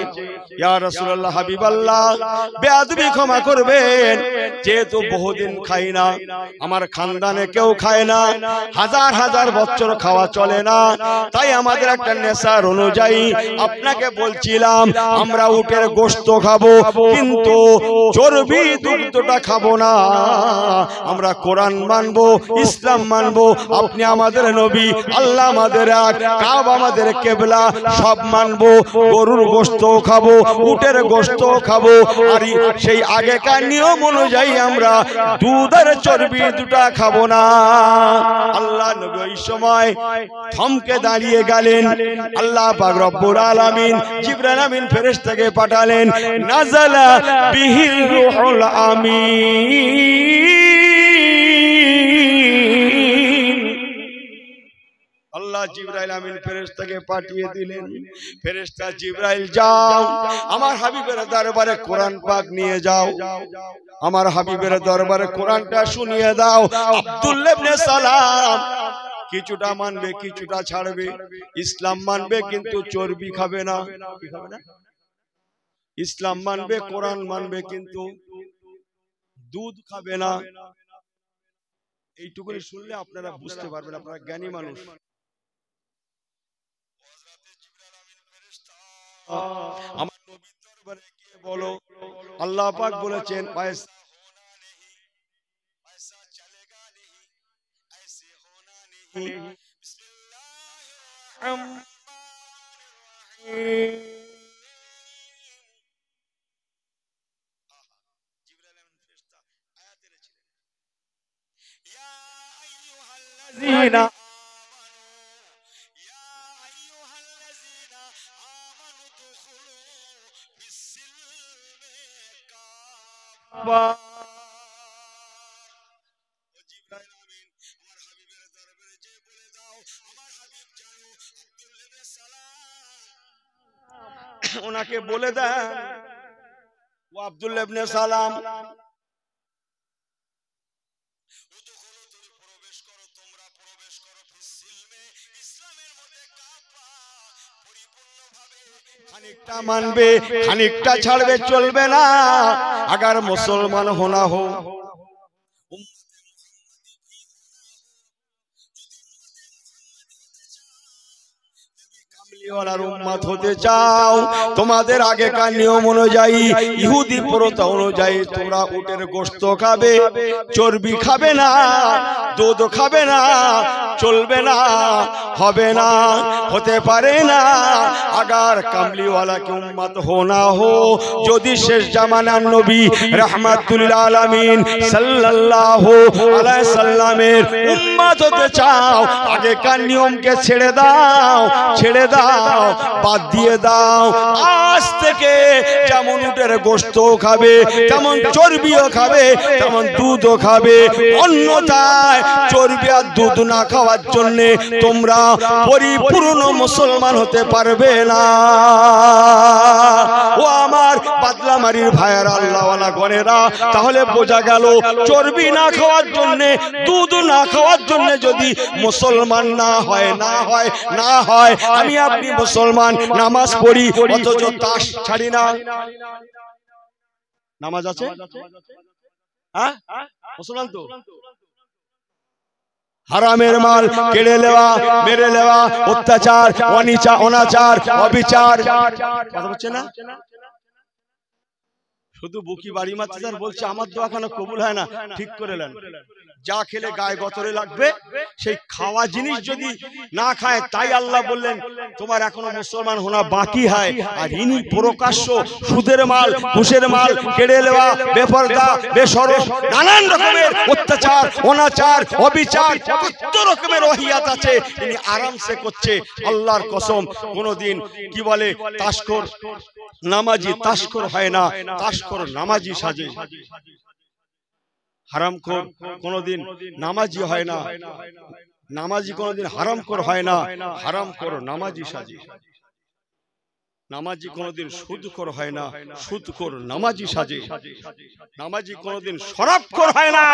ইয়া রাসূলুল্লাহ হাবিবাল্লাহ, বেয়াদবি ক্ষমা করবেন, যেহেতু বহুদিন খাই না, আমার খানদানে কেউ খায় না, হাজার হাজার বছর খাওয়া চলে না, তাই আমাদের একটা নেশার অনুযায়ী আপনাকে বলছিলাম আমরা উটের গোশত খাবো, কিন্তু চর্বি দুগ্ধটা খাবো না। আমরা কোরআন মানবো, ইসলাম মানবো, আপনি আমাদের নবী, আল্লাহ আমাদের এক, কাবা আমাদের কিবলা, সব মানবো। গরুর গোশত খাবো, উটের গোশত খাবো, আর সেই আগেকার নিয়ম অনুযায়ী আমরা দুধ আর চর্বি দুটা খাবো না। আল্লাহ নবী ওই সময় থমকে দাঁড়িয়ে গেলেন। আল্লাহ পাক রব্বুল আলামিন জিবরাইল আমিন ফেরেশতাকে পাঠালেন, নাযালা বিহির রূহুল আমিন। আল্লাহ জিবরাইল আমিন ফেরেশতাকে পাঠিয়ে দিলেন, ফেরেশতা জিবরাইল যাও আমার হাবিবের দরবারে কোরআন পাক নিয়ে যাও, আমার হাবিবের দরবারে কোরআনটা শুনিয়ে দাও। আব্দুল্লাহ ইবনে সালাম কিছুটা মানবে কিছুটা ছাড়বে, ইসলাম মানবে কিন্তু চর্বি খাবে না। কি খাবে না? ইসলাম মানবে, কোরআন মানবে, কিন্তু দুধ খাবে না। এইটুকুনি শুনলে আপনারা বুঝতে পারবেন, আপনারা জ্ঞানী মানুষ। আমার নবীর দরবারে গিয়ে বলো, আল্লাহ পাক বলেছেন পয়সা চলেগা নেহি, ऐसे होना नहीं। বিসমিল্লাহির রহমানির রহিম। জিবরাইল আমিন ফেরেশতা আয়াত এনেছিলেন, ইয়া আইয়ুহাল্লাযীনা ওনাকে বলে দেন, ও আব্দুল্লাহ ইবনে সালাম, খানিকটা মানবে খানিকটা ছাড়বে, চলবে না। अगर मुसलमान होना हो, উম্মত হতে চাও, তোমাদের আগেকার নিয়ম অনুযায়ী, ইহুদি প্রথা অনুযায়ী তোমরা উটের গোশত খাবে, চর্বি খাবে না, দুধ খাবে না, চলবে না, হবে না, হতে পারে না। अगर কামলি ওয়ালা কে উম্মত হোনা হো, যদি শেষ জামানার নবী রাহমাতুল আলামিন সাল্লাল্লাহু আলাইহি সাল্লামের উম্মত হতে চাও, আগেকার নিয়মকে ছেড়ে দাও, ছেড়ে দাও, বাদ দিয়ে দাও। আজ থেকে যেমন উটের গোশত খাবে, তেমন চর্বিও খাবে, তেমন দুধও খাবে। অন্যথায় চর্বি আর দুধ না খাওয়ার জন্য তোমরা পরিপূর্ণ মুসলমান হতে পারবে না। ও আমার বাদলামারির ভাইয়ের আল্লাহওয়ালা গণেরা, তাহলে বোঝা গেল চর্বি না খাওয়ার জন্য, দুধ না খাওয়ার জন্য যদি মুসলমান না হয়, না হয়, না হয়, আমি আপনি মুসলমান, নামাজ পড়ি অথচ তাস ছাড়ি না। নামাজ আছে, হ্যাঁ মুসলমান তো। হারামের মাল কেড়ে নেওয়া, মেরে নেওয়া, অত্যাচার, অনাচার, অবিচার, কথা হচ্ছে না? শুধু বুকি বাড়ি মারতে আর বলছে আমার দোয়া কেন কবুল হয় না। ঠিক করে নেন, যা খেলে গায়ে গতরে লাগবে সেই খাওয়া জিনিস যদি না খায়, তাই আল্লাহ বললেন তোমার এখনো মুসলমান হোনা বাকি হয়। আর ইনি প্রকাশ্য সুদের মাল, ঘুষের মাল কেড়ে নেওয়া, বেপরদা, বেশরম, নানান রকমের অত্যাচার, অনাচার, অবিচার, কত রকমের ওহিয়াত আছে ইনি আরামসে করছে। আল্লাহর কসম কোনদিন কি বলে তাশকর নামাজি তাশকর হয় না, তাশকর নামাজি সাজে। হারামখোর কোনদিন নামাজি হয় না, নামাজি কোনদিন হারামখোর হয় না, হারামখোর নামাজি সাজে। নামাজি কোনদিন সুদখোর হয় না, সুদখোর নামাজি সাজে। নামাজি কোনদিন শরাবখোর হয় না,